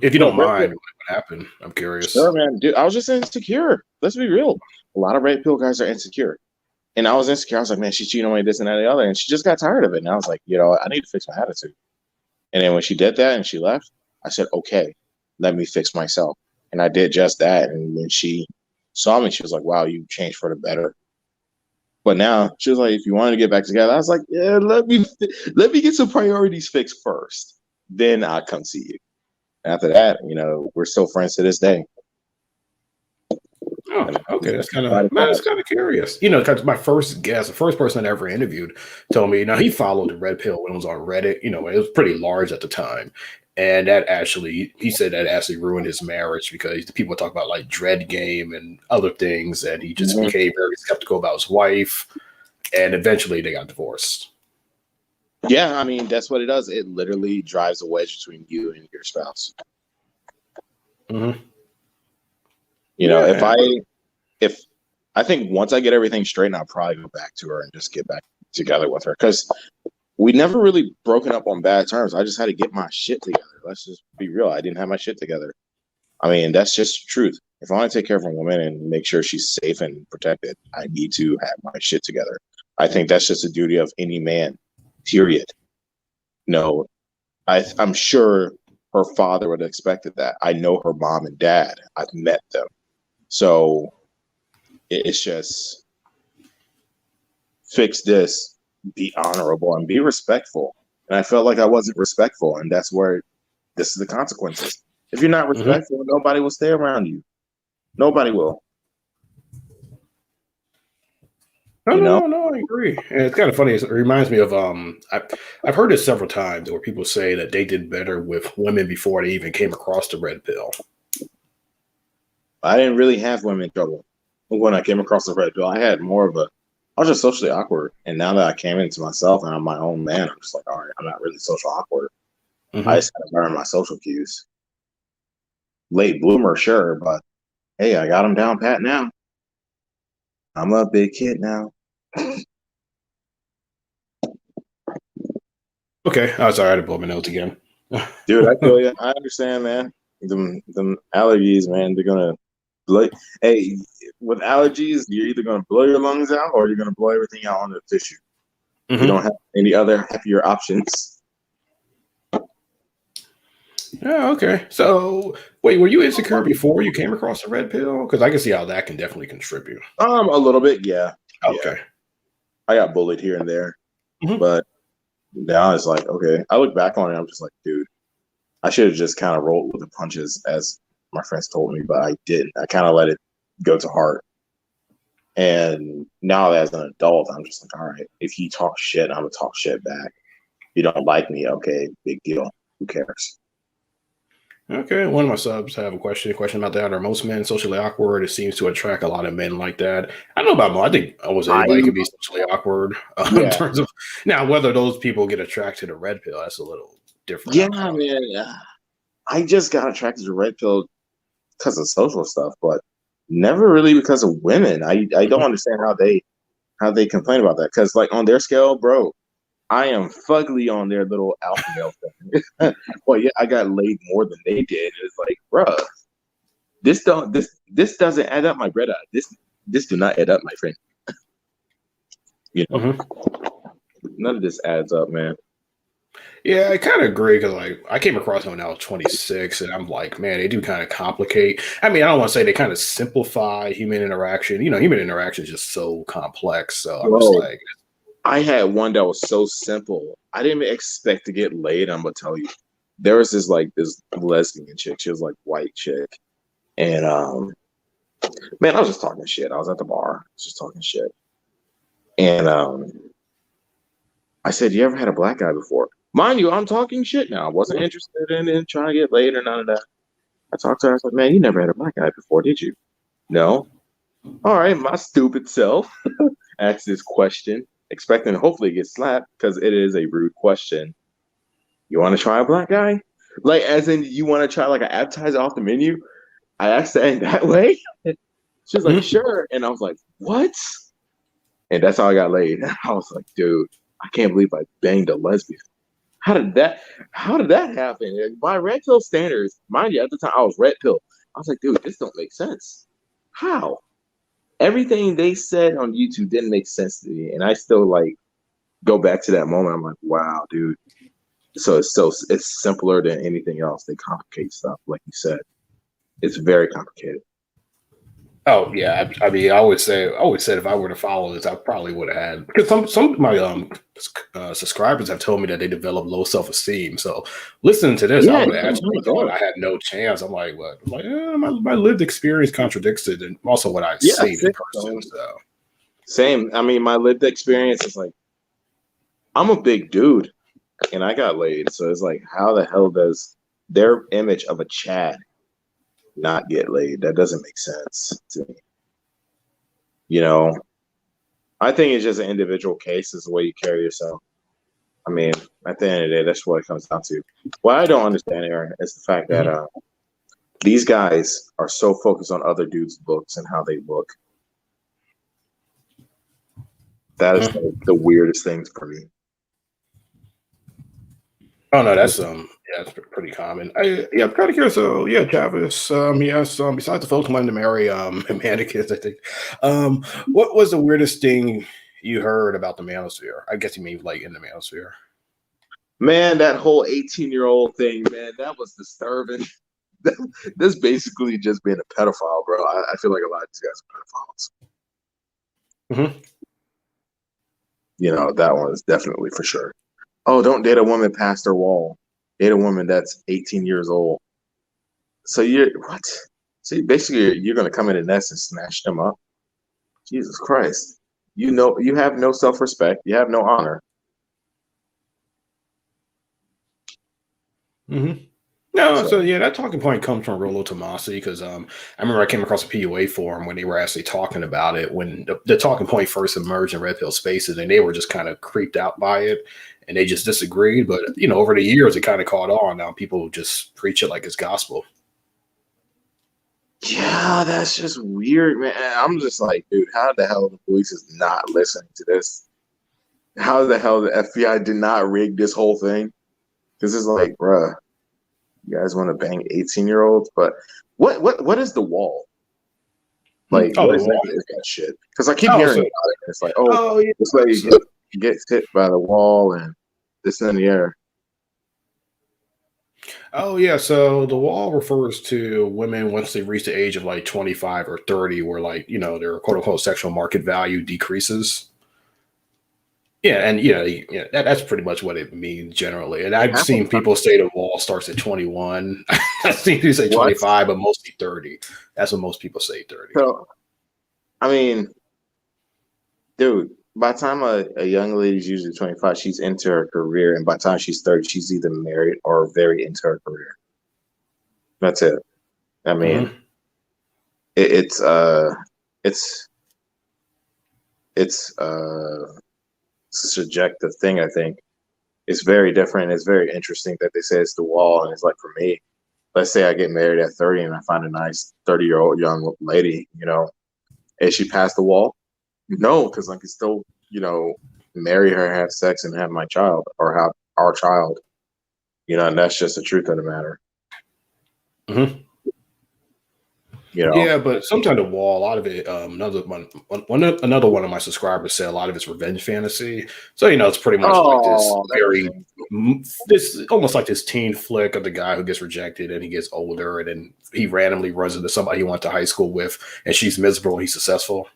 If you don't mind, what happened? I'm curious. Sure, man. Dude, I was just insecure. Let's be real. A lot of red pill guys are insecure. And I was insecure. I was like, man, she's cheating on me, this and that and the other. And she just got tired of it. And I was like, you know, I need to fix my attitude. And then when she did that and she left, I said, okay, let me fix myself. And I did just that. And when she saw me, she was like, wow, you changed for the better. But now she was like, if you wanted to get back together, I was like, yeah, let me get some priorities fixed first. Then I'll come see you. After that, you know, we're still friends to this day. Oh, okay. That's kind of curious. You know, because my first guest, the first person I ever interviewed, told me, you know, he followed the red pill when it was on Reddit. You know, it was pretty large at the time. And that actually, he said that actually ruined his marriage, because people talk about like dread game and other things. And he just became very skeptical about his wife. And eventually they got divorced. Yeah, I mean, that's what it does. It literally drives a wedge between you and your spouse. Mm-hmm. You know, if I think once I get everything straight, I'll probably go back to her and just get back together with her, because we never really broken up on bad terms. I just had to get my shit together. Let's just be real. I didn't have my shit together. I mean, that's just the truth. If I want to take care of a woman and make sure she's safe and protected, I need to have my shit together. I think that's just the duty of any man, period. No, I'm sure her father would have expected that. I know her mom and dad. I've met them. So it's just fix this, be honorable, and be respectful. And I felt like I wasn't respectful, and that's where this is the consequences. If you're not respectful, nobody will stay around you. Nobody will. No, I agree. And it's kind of funny. It reminds me of I've heard it several times where people say that they did better with women before they even came across the red pill. I didn't really have women trouble when I came across the red pill. I was just socially awkward. And now that I came into myself and I'm my own man, I'm just like, all right, I'm not really social awkward. I just had to learn my social cues. Late bloomer, sure, but hey, I got them down pat now. I'm a big kid now. Okay. Oh, sorry, I had to blow my nose again. Dude, I feel you. I understand, man. Them allergies, man, they're gonna blow. Hey, with allergies, you're either gonna blow your lungs out or you're gonna blow everything out on the tissue. You don't have any other happier options. Oh, okay. So, wait, were you insecure before you came across the red pill? Because I can see how that can definitely contribute. A little bit, yeah. Okay. I got bullied here and there, Mhm. but now it's like, okay. I look back on it, I'm just like, dude, I should have just kind of rolled with the punches, as my friends told me, but I didn't. I kind of let it go to heart. And now, as an adult, I'm just like, all right, if you talk shit, I'm gonna talk shit back. If you don't like me, okay, big deal. Who cares? Okay, one of my subs have a question about that. Are most men socially awkward? It seems to attract a lot of men like that. I don't know about more. I think almost anybody I could be socially awkward in Yeah, terms of now whether those people get attracted to red pill. That's a little different. yeah, man. I just got attracted to red pill because of social stuff, but never really because of women. I don't understand how they complain about that, because like on their scale, bro, I am fugly on their little alpha male thing. Well, yeah, I got laid more than they did. It's like, bruh, this doesn't add up, my brother. This do not add up, my friend. You know, Mhm. none of this adds up, man. Yeah, I kind of agree because like I came across them when I was 26, and I'm like, man, they do kind of complicate. I mean, I don't want to say they kind of simplify human interaction. Human interaction is just so complex. So I'm just Bro, like, I had one that was so simple. I didn't even expect to get laid. I'm gonna tell you, there was this lesbian chick. She was like white chick, and man, I was just talking shit. I was at the bar, just talking shit, and I said, "You ever had a black guy before?" Mind you, I'm talking shit now. I wasn't interested in trying to get laid or none of that. I talked to her. I was like, "Man, you never had a black guy before, did you?" No. All right, my stupid self asked this question, expecting to hopefully get slapped because it is a rude question. You want to try a black guy? Like, as in, you want to try like an appetizer off the menu? I asked that in that way. She was like, mhm. sure. And I was like, what? And that's how I got laid. I was like, dude, I can't believe I banged a lesbian. How did that happen? By red pill standards, mind you, at the time I was red pill. I was like, dude, this don't make sense. How? Everything they said on YouTube didn't make sense to me. And I still like go back to that moment. I'm like, wow, dude. So it's simpler than anything else. They complicate stuff, like you said. It's very complicated. Oh yeah, I mean, I always said if I were to follow this, I probably would have had because some of my subscribers have told me that they develop low self esteem. So listening to this, I Yeah, would have yeah, actually thought I had no chance. I'm like, what? I'm like, my lived experience contradicts it, and also what I've yeah. seen in person. So Same. I mean, my lived experience is like I'm a big dude and I got laid, so it's like, how the hell does their image of a Chad not get laid? That doesn't make sense to me. You know, I think it's just an individual case, is the way you carry yourself. I mean, at the end of the day, that's what it comes down to. What I don't understand, Aaron, is the fact that mhm. these guys are so focused on other dudes' looks and how they look. That is Mhm. like the weirdest things for me. Oh no, that's yeah, it's pretty common. Yeah, I'm kind of curious. So yeah, Travis, yes, besides the folks wanting to marry mannequins, I think. What was the weirdest thing you heard about the manosphere? I guess you mean like in the manosphere. Man, that whole 18-year-old thing, man, that was disturbing. This basically just being a pedophile, bro. I feel like a lot of these guys are pedophiles. Hmm. You know, that one is definitely for sure. Oh, don't date a woman past her wall. Date a woman that's 18 years old. So you're what? So basically, you're gonna come in a nest and snatch them up. Jesus Christ! You know, you have no self-respect. You have no honor. Hmm. No, So so yeah, that talking point comes from Rolo Tomasi because I remember I came across a PUA forum when they were actually talking about it when the talking point first emerged in Red Pill Spaces, and they were just kind of creeped out by it, and they just disagreed. But over the years, it kind of caught on. Now people just preach it like it's gospel. yeah, that's just weird, man. I'm just like, dude, how the hell the police is not listening to this? How the hell the FBI did not rig this whole thing? Because it's like, bruh, you guys want to bang 18-year-olds, but what is the wall? Hmm? Like, Oh, what the wall. exactly is that shit? Because I keep Oh, hearing so about it. It's like, oh, oh yeah. this lady So, hit. gets hit by the wall and this in the air. Oh yeah, so the wall refers to women once they reach the age of like 25 or 30, where like, their quote unquote sexual market value decreases. Yeah, and that's pretty much what it means generally. And I've seen people say the wall starts at 21. I've seen people say What? 25, but mostly 30. That's what most people say, 30. So, I mean, dude, by the time a young lady's usually 25, she's into her career. And by the time she's 30, she's either married or very into her career. That's it. I mean, Hmm. it, it's uh it's it's uh it's a subjective thing, I think. It's very different. It's very interesting that they say it's the wall. And it's like for me, let's say I get married at 30 and I find a nice 30-year-old young lady, is she past the wall? No, because I can still, marry her, have sex, and have my child or have our child, and that's just the truth of the matter, Hmm. you know. Yeah, but sometimes the wall, a lot of it, another one of my subscribers said a lot of it's revenge fantasy. So it's pretty much like this Oh, that's very, shameful. this almost like this teen flick of the guy who gets rejected and he gets older and then he randomly runs into somebody he went to high school with and she's miserable and he's successful.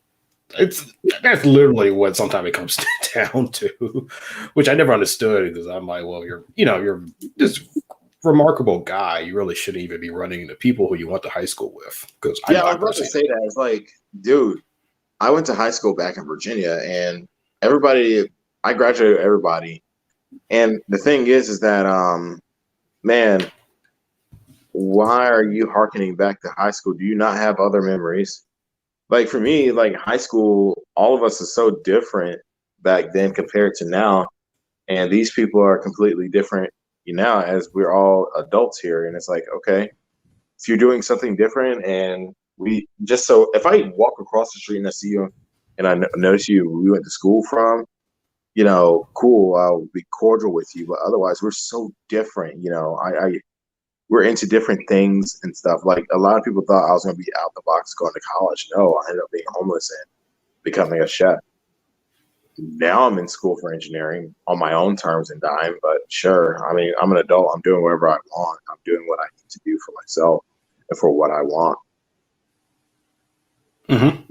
It's That's literally what sometimes it comes down to, which I never understood because I'm like, well, you're this remarkable guy. You really shouldn't even be running into people who you went to high school with. Because I Yeah, know I I was about to personally say that. It's like, dude, I went to high school back in Virginia, and everybody, I graduated with everybody. And the thing is that, man, why are you hearkening back to high school? Do you not have other memories? Like for me, like high school, all of us is so different back then compared to now. And these people are completely different, now as we're all adults here. And it's like, okay, if you're doing something different, and we just so if I walk across the street and I see you and I notice you, we went to school from, cool, I'll be cordial with you. But otherwise, we're so different. I we're into different things and stuff. Like a lot of people thought I was going to be out the box going to college. No, I ended up being homeless and becoming a chef. Now I'm in school for engineering on my own terms and dime, but sure. I mean, I'm an adult. I'm doing whatever I want. I'm doing what I need to do for myself and for what I want. Mm-hmm.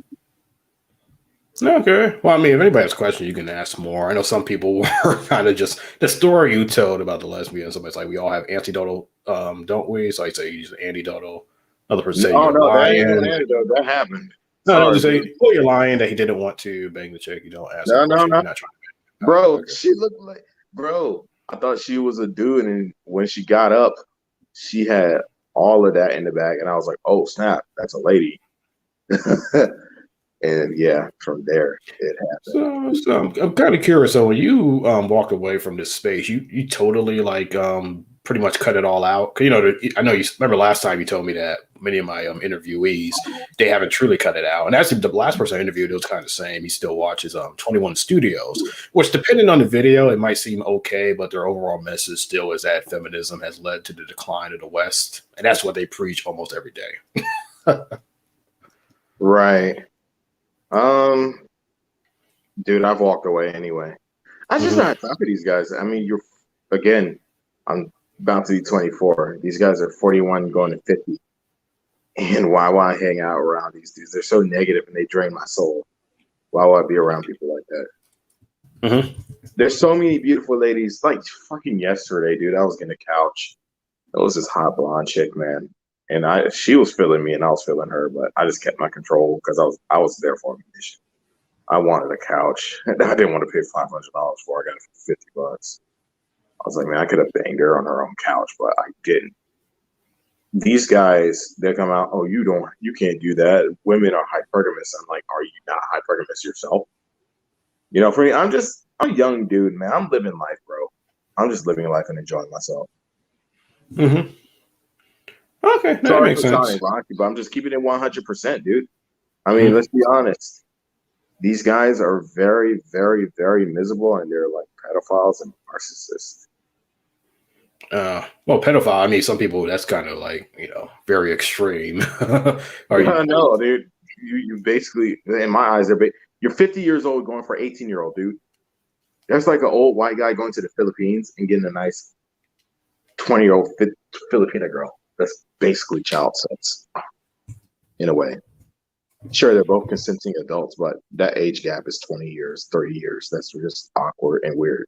Okay. Well, I mean, if anybody has questions, you can ask more. I know some people were kind of just the story you told about the lesbian. Somebody's like, we all have antidotal, don't we? So I say you use antidotal. Another person say Oh you're no, there ain't no lying. antidote. That happened. No, no, Sorry, just say, dude. oh, you're lying that he didn't want to bang the chick. You don't ask any No, no, questions. no, You're not trying to. Oh, bro. okay. She looked like, bro. I thought she was a dude, and when she got up, she had all of that in the bag, and I was like, oh snap, that's a lady. And yeah, from there it happened. So I'm kind of curious. So when you walked away from this space, you totally like pretty much cut it all out. 'Cause, I know you remember last time you told me that many of my interviewees they haven't truly cut it out. And actually, the last person I interviewed it was kind of the same. He still watches 21 Studios, which depending on the video, it might seem okay, but their overall message still is that feminism has led to the decline of the West, and that's what they preach almost every day. Right. Um, dude, I've walked away anyway. I just Hmm. not talk to these guys. I mean, you're again. I'm about to be 24. These guys are 41, going to 50. And why would I hang out around these dudes? They're so negative and they drain my soul. Why would I be around people like that? Hmm. There's so many beautiful ladies. Like fucking yesterday, dude, I was getting a couch. It was this hot blonde chick, man. And she was feeling me and I was feeling her, but I just kept my control because I was there for a mission. I wanted a couch. I didn't want to pay $500 for it. I got it for $50. I was like, man, I could have banged her on her own couch, but I didn't. These guys, they come out, oh, you can't do that. Women are hypergamous. I'm like, are you not hypergamous yourself? For me, I'm a young dude, man. I'm living life, bro. I'm just living life and enjoying myself. Hmm. Okay, that Sorry makes for sounding sense. rocky, but I'm just keeping it 100%, dude. I mean, Mhm. let's be honest. These guys are very, very, very miserable, and they're like pedophiles and narcissists. Well, pedophile. I mean, some people that's kind of like very extreme. Are you? No, dude. You basically, in my eyes, you're 50 years old going for 18-year-old, dude. That's like an old white guy going to the Philippines and getting a nice 20-year-old Filipina girl. That's basically child sex in a way. Sure, they're both consenting adults, but that age gap is 20 years, 30 years. That's just awkward and weird.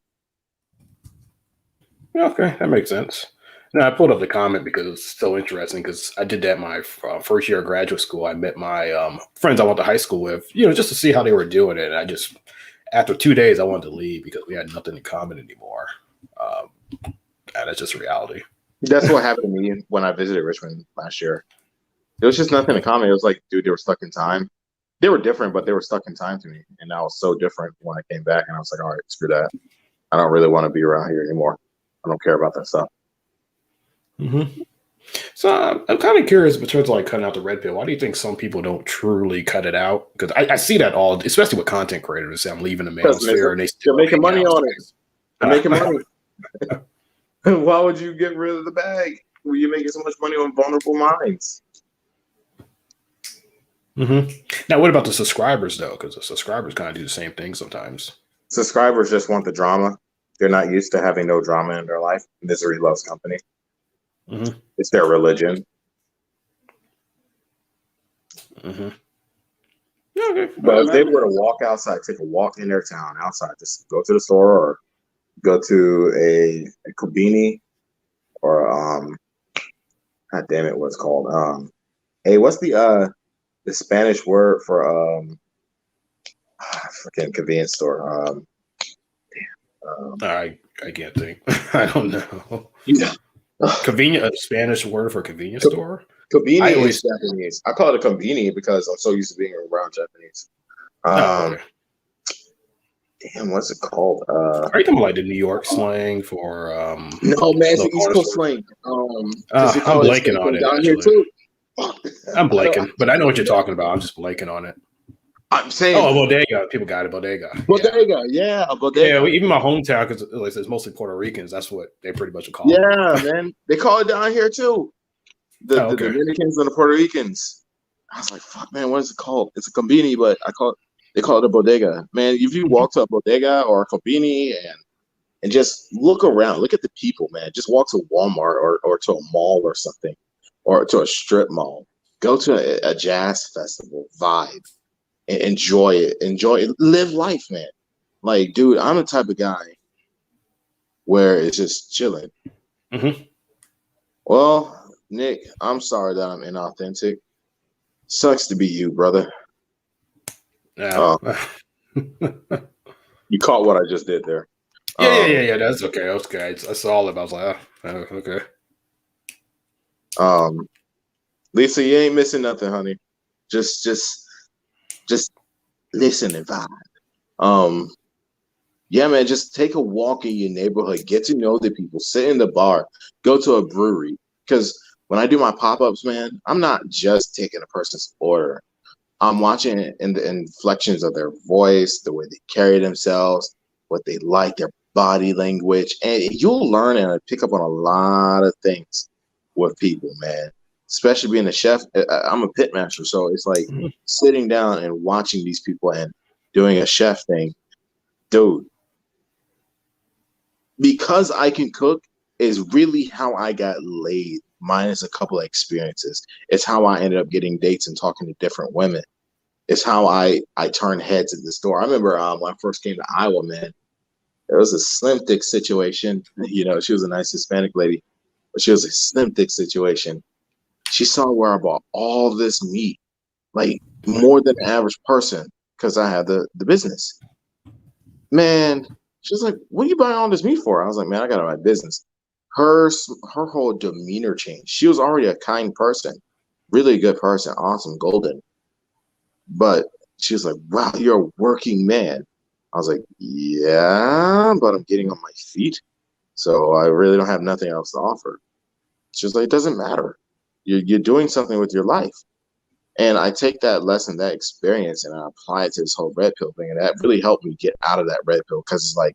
Okay, that makes sense. Now I pulled up the comment because it's so interesting because I did that my first year of graduate school. I met my friends I went to high school with, just to see how they were doing it. And I just, after 2 days, I wanted to leave because we had nothing in common anymore. Um, and that's just reality. That's what happened to me when I visited Richmond last year. There was just nothing in common. It was like, dude, they were stuck in time. They were different, but they were stuck in time to me. And I was so different when I came back. And I was like, all right, screw that. I don't really want to be around here anymore. I don't care about that stuff. Mm-hmm. So I'm kind of curious in terms of like cutting out the red pill. Why do you think some people don't truly cut it out? Because I see that all, especially with content creators. Say I'm leaving the manosphere and they They're still making hang money out. on it. They're making money. Why would you get rid of the bag when you're making so much money on vulnerable minds? Mm-hmm. Now, what about the subscribers though? Because the subscribers kind of do the same thing sometimes. Subscribers just want the drama. They're not used to having no drama in their life. Misery loves company. Mm-hmm. It's their religion. Mm-hmm. Okay. But if they were to walk outside, take a walk in their town outside, just go to the store or go to a Kubini or God damn it, what's it called? Hey, what's the Spanish word for freaking convenience store? I can't think. I don't know. Yeah. Convenient, a Spanish word for convenience store. Kubini I is always. Japanese. I call it a conveni because I'm so used to being around Japanese. Oh, okay. Damn, what's it called? Are you talking about like the New York slang for No, man, it's the the East corner Coast store? slang. Because they I'm call it the same blanking on thing it down here actually. too. I'm I don't, blanking, but I know what you're talking about. I'm just blanking on it. I'm Oh, a saying bodega. People got it. Bodega. bodega. Yeah, a bodega. Yeah, even my hometown, because like, it's mostly Puerto Ricans. That's what they pretty much call Yeah, it. man. They call it down here too. Oh, The okay. Dominicans and the Puerto Ricans. I was like, fuck, man, what is it called? It's a conveni, but they call it a bodega. Man, if you walk to a bodega or a conveni and just look around, look at the people, man. Just walk to Walmart or to a mall or something, or to a strip mall. Go to a jazz festival, vibe, and enjoy it, live life, man. Like, dude, I'm the type of guy where it's just chilling. Mm-hmm. Well, Nick, I'm sorry that I'm inauthentic. Sucks to be you, brother. Yeah. Uh, you caught what I just did there. Yeah. That's okay. That's okay. I saw it. I was like, okay. Lisa, you ain't missing nothing, honey. Just listen and vibe. Um, yeah, man, just take a walk in your neighborhood, get to know the people, sit in the bar, go to a brewery. Because when I do my pop-ups, man, I'm not just taking a person's order. I'm watching it in the inflections of their voice, the way they carry themselves, what they like, their body language, and you'll learn and pick up on a lot of things with people, man. Especially being a chef, I'm a pit master, so it's like Mm-hmm. sitting down and watching these people and doing a chef thing, dude. Because I can cook is really how I got laid, minus a couple of experiences. It's how I ended up getting dates and talking to different women. It's how I turned heads at the store. I remember when I first came to Iowa, man, it was a slim thick situation. You know, she was a nice Hispanic lady, but she was a slim thick situation. She saw where I bought all this meat, like more than the average person, because I had the business. Man, she was like, "What are you buying all this meat for?" I was like, "Man, I got my business." Her whole demeanor changed. She was already a kind person, really good person, awesome, golden. But she was like, "Wow, you're a working man." I was like, "Yeah, but I'm getting on my feet, so I really don't have nothing else to offer." She was like, "It doesn't matter. You're doing something with your life." And I take that lesson, that experience, and I apply it to this whole red pill thing. And that really helped me get out of that red pill because it's like,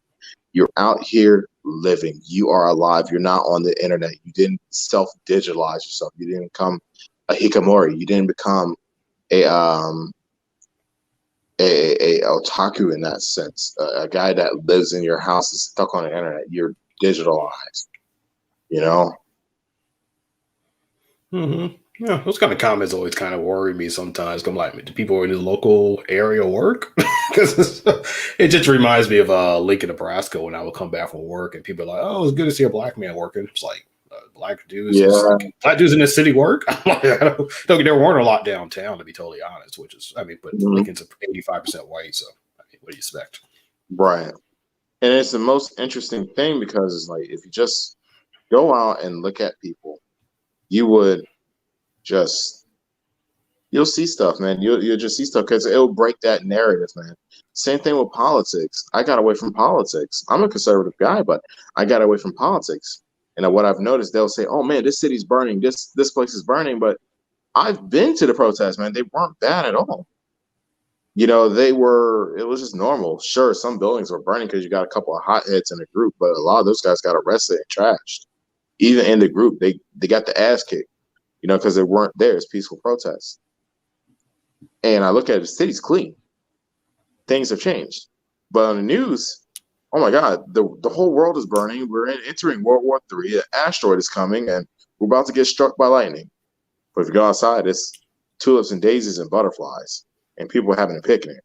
you're out here living. You are alive. You're not on the internet. You didn't self-digitalize yourself. You didn't become a hikikomori. You didn't become a a otaku in that sense, a guy that lives in your house is stuck on the internet. You're digitalized, you know. Mm-hmm. Yeah, those kind of comments always kind of worry me sometimes. I'm like, do people in the local area work? Because it just reminds me of Lincoln, Nebraska, when I would come back from work and people are like, "Oh, it's good to see a black man working." It's like Yeah, black dudes in the city work. I'm like, there weren't a lot downtown, to be totally honest. Which is, I mean, but mhm, Lincoln's 85% white, so I mean, what do you expect? right. And it's the most interesting thing because it's like if you just go out and look at people, you would just you'll see stuff, man. You'll just see stuff because it'll break that narrative, man. Same thing with politics. I got away from politics. I'm a conservative guy, but I got away from politics. And what I've noticed, they'll say, "Oh man, this city's burning. This place is burning." But I've been to the protests, man. They weren't bad at all. You know, they were. It was just normal. Sure, some buildings were burning because you got a couple of hotheads in the group, but a lot of those guys got arrested and trashed. Even in the group, they got the ass kicked. You know, because they weren't there. It's peaceful protests. And I look at it, the city's clean. Things have changed. But on the news, oh my God, the whole world is burning. We're entering World War III. An asteroid is coming, and we're about to get struck by lightning. But if you go outside, it's tulips and daisies and butterflies, and people are having a picnic.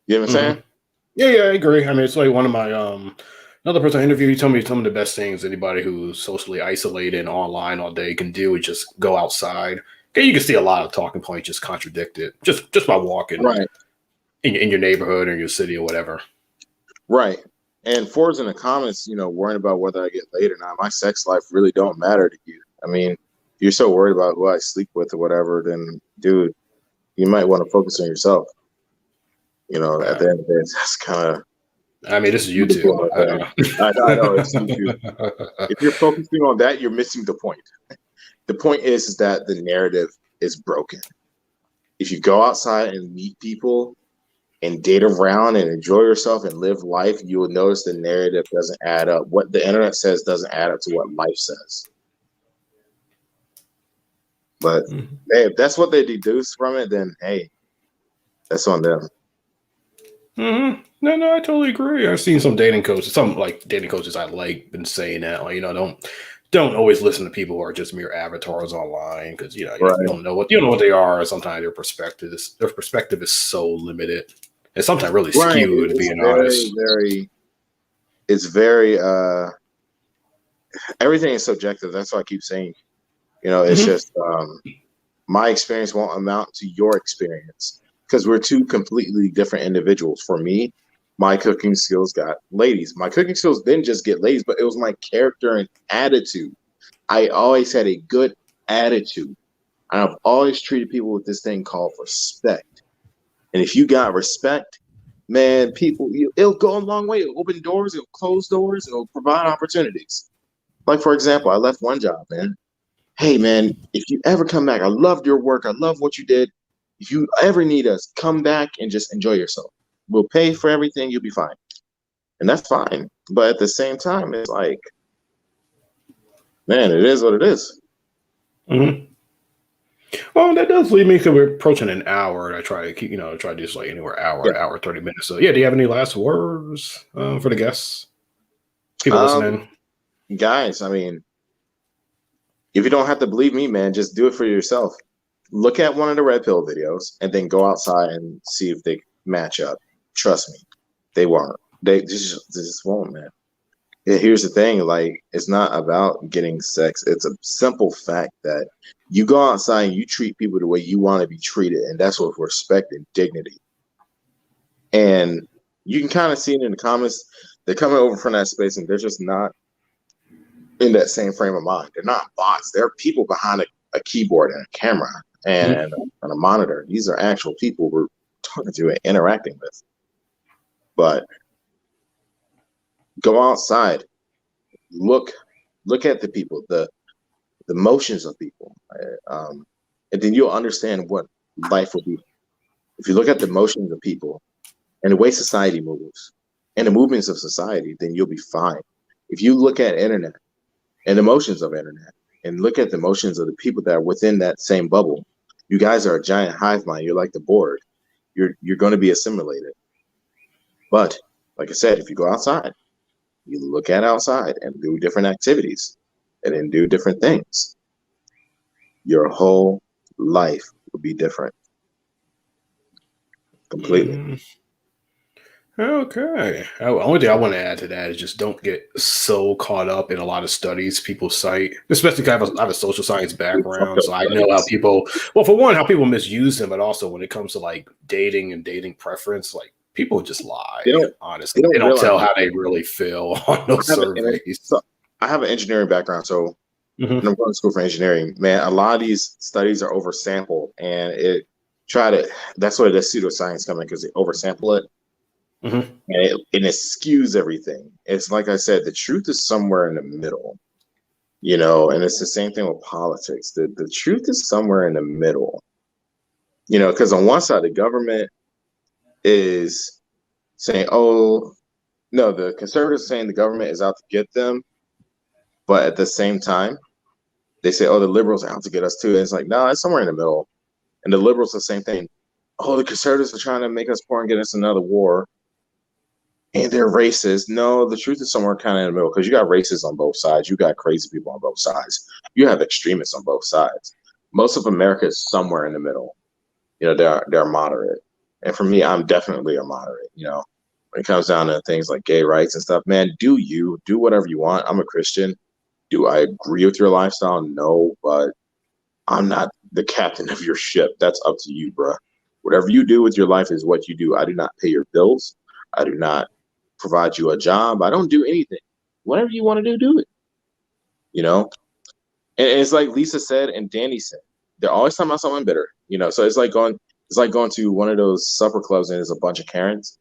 You know what I'm Mm-hmm. saying? Yeah, I agree. I mean, it's like one of my another person I interviewed. He told me some of the best things anybody who's socially isolated online all day can do is just go outside. Okay, you can see a lot of talking points just contradicted just by walking Right, in your neighborhood or your city or whatever. right. And Ford's in the comments, you know, worrying about whether I get laid or not. My sex life really don't matter to you. I mean, if you're so worried about who I sleep with or whatever, then dude, you might want to focus on yourself. You know, at Yeah. the end of the day, that's kind of I mean, this is what it's YouTube. all I about. I know it's you too. don't know. If you're focusing on that, you're missing the point. The point is that the narrative is broken. If you go outside and meet people and date around and enjoy yourself and live life, you will notice the narrative doesn't add up. What the internet says doesn't add up to what life says. But Mhm. hey, if that's what they deduce from it, then hey, that's on them. No, I totally agree. I've seen some dating coaches, some like dating coaches I like, been saying that, like, don't always listen to people who are just mere avatars online because you Right. don't know what they are. And sometimes their perspective is so limited and sometimes really Right. skewed. To It's being very, honest. very, it's very, everything is subjective. That's why I keep saying, you know, it's Hmm. just, my experience won't amount to your experience because we're two completely different individuals. For me, my cooking skills got ladies. My cooking skills didn't just get ladies, but it was my character and attitude. I always had a good attitude. And I've always treated people with this thing called respect. And if you got respect, man, it'll go a long way. It'll open doors, it'll close doors, it'll provide opportunities. Like, for example, I left one job, man. Hey, man, if you ever come back, I loved your work. I love what you did. If you ever need us, come back and just enjoy yourself. We'll pay for everything. You'll be fine. And that's fine. But at the same time, it's like, man, it is what it is. Hmm. Well, that does lead me because we're approaching an hour, and I try to keep, try to do this like anywhere Yeah. hour 30 minutes. So yeah, do you have any last words for the guests, people Um, listening? guys, I mean, if you don't have to believe me, man, just do it for yourself. Look at one of the red pill videos and then go outside and see if they match up. Trust me, they won't. They just won't, man. Here's the thing, like, it's not about getting sex. It's a simple fact that you go outside and you treat people the way you want to be treated, and that's with respect and dignity. And you can kind of see it in the comments. They're coming over from that space and they're just not in that same frame of mind. They're not bots. They're people behind a keyboard and a camera and, Mhm. and a monitor. These are actual people we're talking to and interacting with. But go outside, look at the people, the motions of people, and then you'll understand what life will be. If you look at the motions of people and the way society moves and the movements of society, then you'll be fine. If you look at internet and the motions of internet and look at the motions of the people that are within that same bubble, you guys are a giant hive mind. You're like the board. you're going to be assimilated. But like I said, if you go outside, you look at outside and do different activities and then do different things, your whole life will be different completely. Okay. Only thing I want to add to that is just don't get so caught up in a lot of studies people cite, especially because I have a social science background. So I know how people, well, for one, how people misuse them, but also when it comes to like dating and dating preference, like people just lie, honestly. They don't tell how they really feel on those surveys. So I have an engineering background, so and I'm going to school for engineering. Man, a lot of these studies are oversampled, and that's where the pseudoscience comes in, because they oversample it. And it skews everything. It's like I said, the truth is somewhere in the middle, and it's the same thing with politics. The truth is somewhere in the middle, because on one side, the government is saying, oh, no, the conservatives saying the government is out to get them. But at the same time, they say, oh, the liberals are out to get us too. And it's like, no, it's somewhere in the middle. And the liberals are the same thing. Oh, the conservatives are trying to make us poor and get us another war. And they're racist. No, the truth is somewhere kind of in the middle, because you got racists on both sides. You got crazy people on both sides. You have extremists on both sides. Most of America is somewhere in the middle. They're moderate. And for me, I'm definitely a moderate. When it comes down to things like gay rights and stuff, man, do whatever you want. I'm a Christian. Do I agree with your lifestyle? No, but I'm not the captain of your ship. That's up to you, bruh. Whatever you do with your life is what you do. I do not pay your bills. I do not provide you a job. I don't do anything. Whatever you want to do it. And it's like Lisa said and Danny said, they're always talking about someone bitter. So it's like going to one of those supper clubs and there's a bunch of Karens.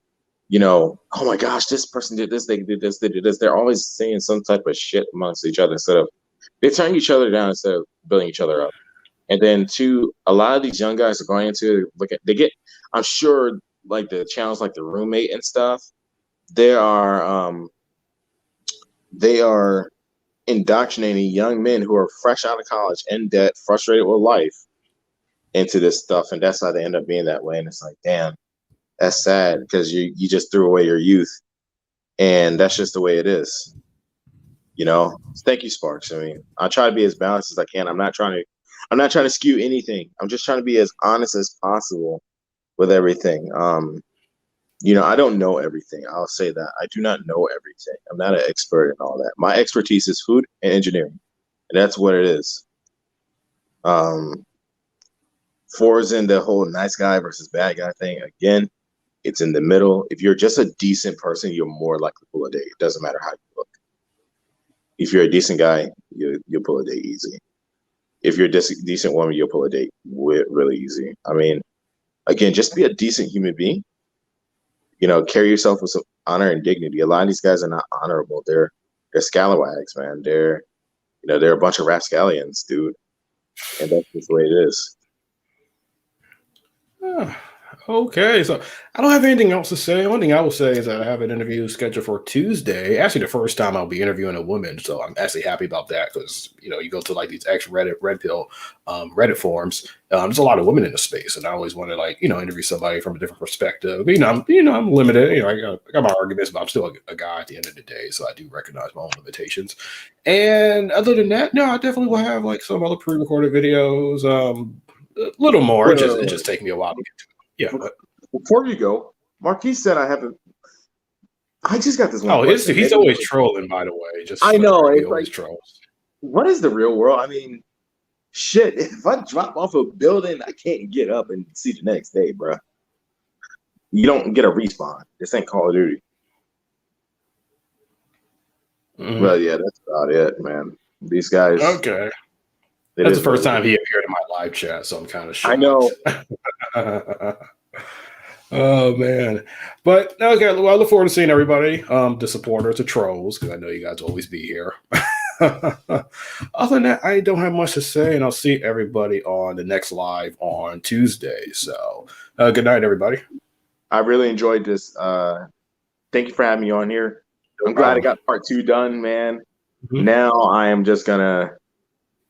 Oh my gosh, this person did this, they did this, they did this. They're always saying some type of shit amongst each other instead of they're turning each other down instead of building each other up. And then a lot of these young guys are going into I'm sure like the channels like The Roommate and stuff, they are indoctrinating young men who are fresh out of college, in debt, frustrated with life, into this stuff, and that's how they end up being that way. And it's like, damn, that's sad, because you just threw away your youth, and that's just the way it is. Thank you, Sparks. I mean, I try to be as balanced as I can. I'm not trying to skew anything. I'm just trying to be as honest as possible with everything. I don't know everything. I'll say that. I do not know everything. I'm not an expert in all that. My expertise is food and engineering, and that's what it is. Four is in the whole nice guy versus bad guy thing. Again, it's in the middle. If you're just a decent person, you're more likely to pull a date. It doesn't matter how you look. If you're a decent guy, you'll pull a date easy. If you're a decent woman, you'll pull a date really easy. I mean, again, just be a decent human being. Carry yourself with some honor and dignity. A lot of these guys are not honorable. They're scalawags, man. They're a bunch of rapscallions, dude. And that's just the way it is. Okay, so I don't have anything else to say. One thing I will say is that I have an interview scheduled for Tuesday. Actually, the first time I'll be interviewing a woman, so I'm actually happy about that, because you go to like these red pill Reddit forums. There's a lot of women in the space, and I always want to interview somebody from a different perspective. But, I'm limited. I got my arguments, but I'm still a guy at the end of the day, so I do recognize my own limitations. And other than that, no, I definitely will have like some other pre-recorded videos. A little more. It just takes me a while to get to. Yeah. Before you go, Marquise said I just got this one. Oh, he's always trolling, by the way. I know. He always trolls. What is the real world? I mean, shit. If I drop off a building, I can't get up and see the next day, bro. You don't get a respawn. This ain't Call of Duty. Mm-hmm. Well, yeah, that's about it, man. These guys. Okay. That's the first time he appeared in my live chat, so I'm kind of shocked. I know. Oh man, but okay. Well, I look forward to seeing everybody, the supporters, the trolls, because I know you guys will always be here. Other than that, I don't have much to say, and I'll see everybody on the next live on Tuesday. So, good night, everybody. I really enjoyed this. Thank you for having me on here. I'm glad I got part 2 done, man. Mm-hmm. Now I am just gonna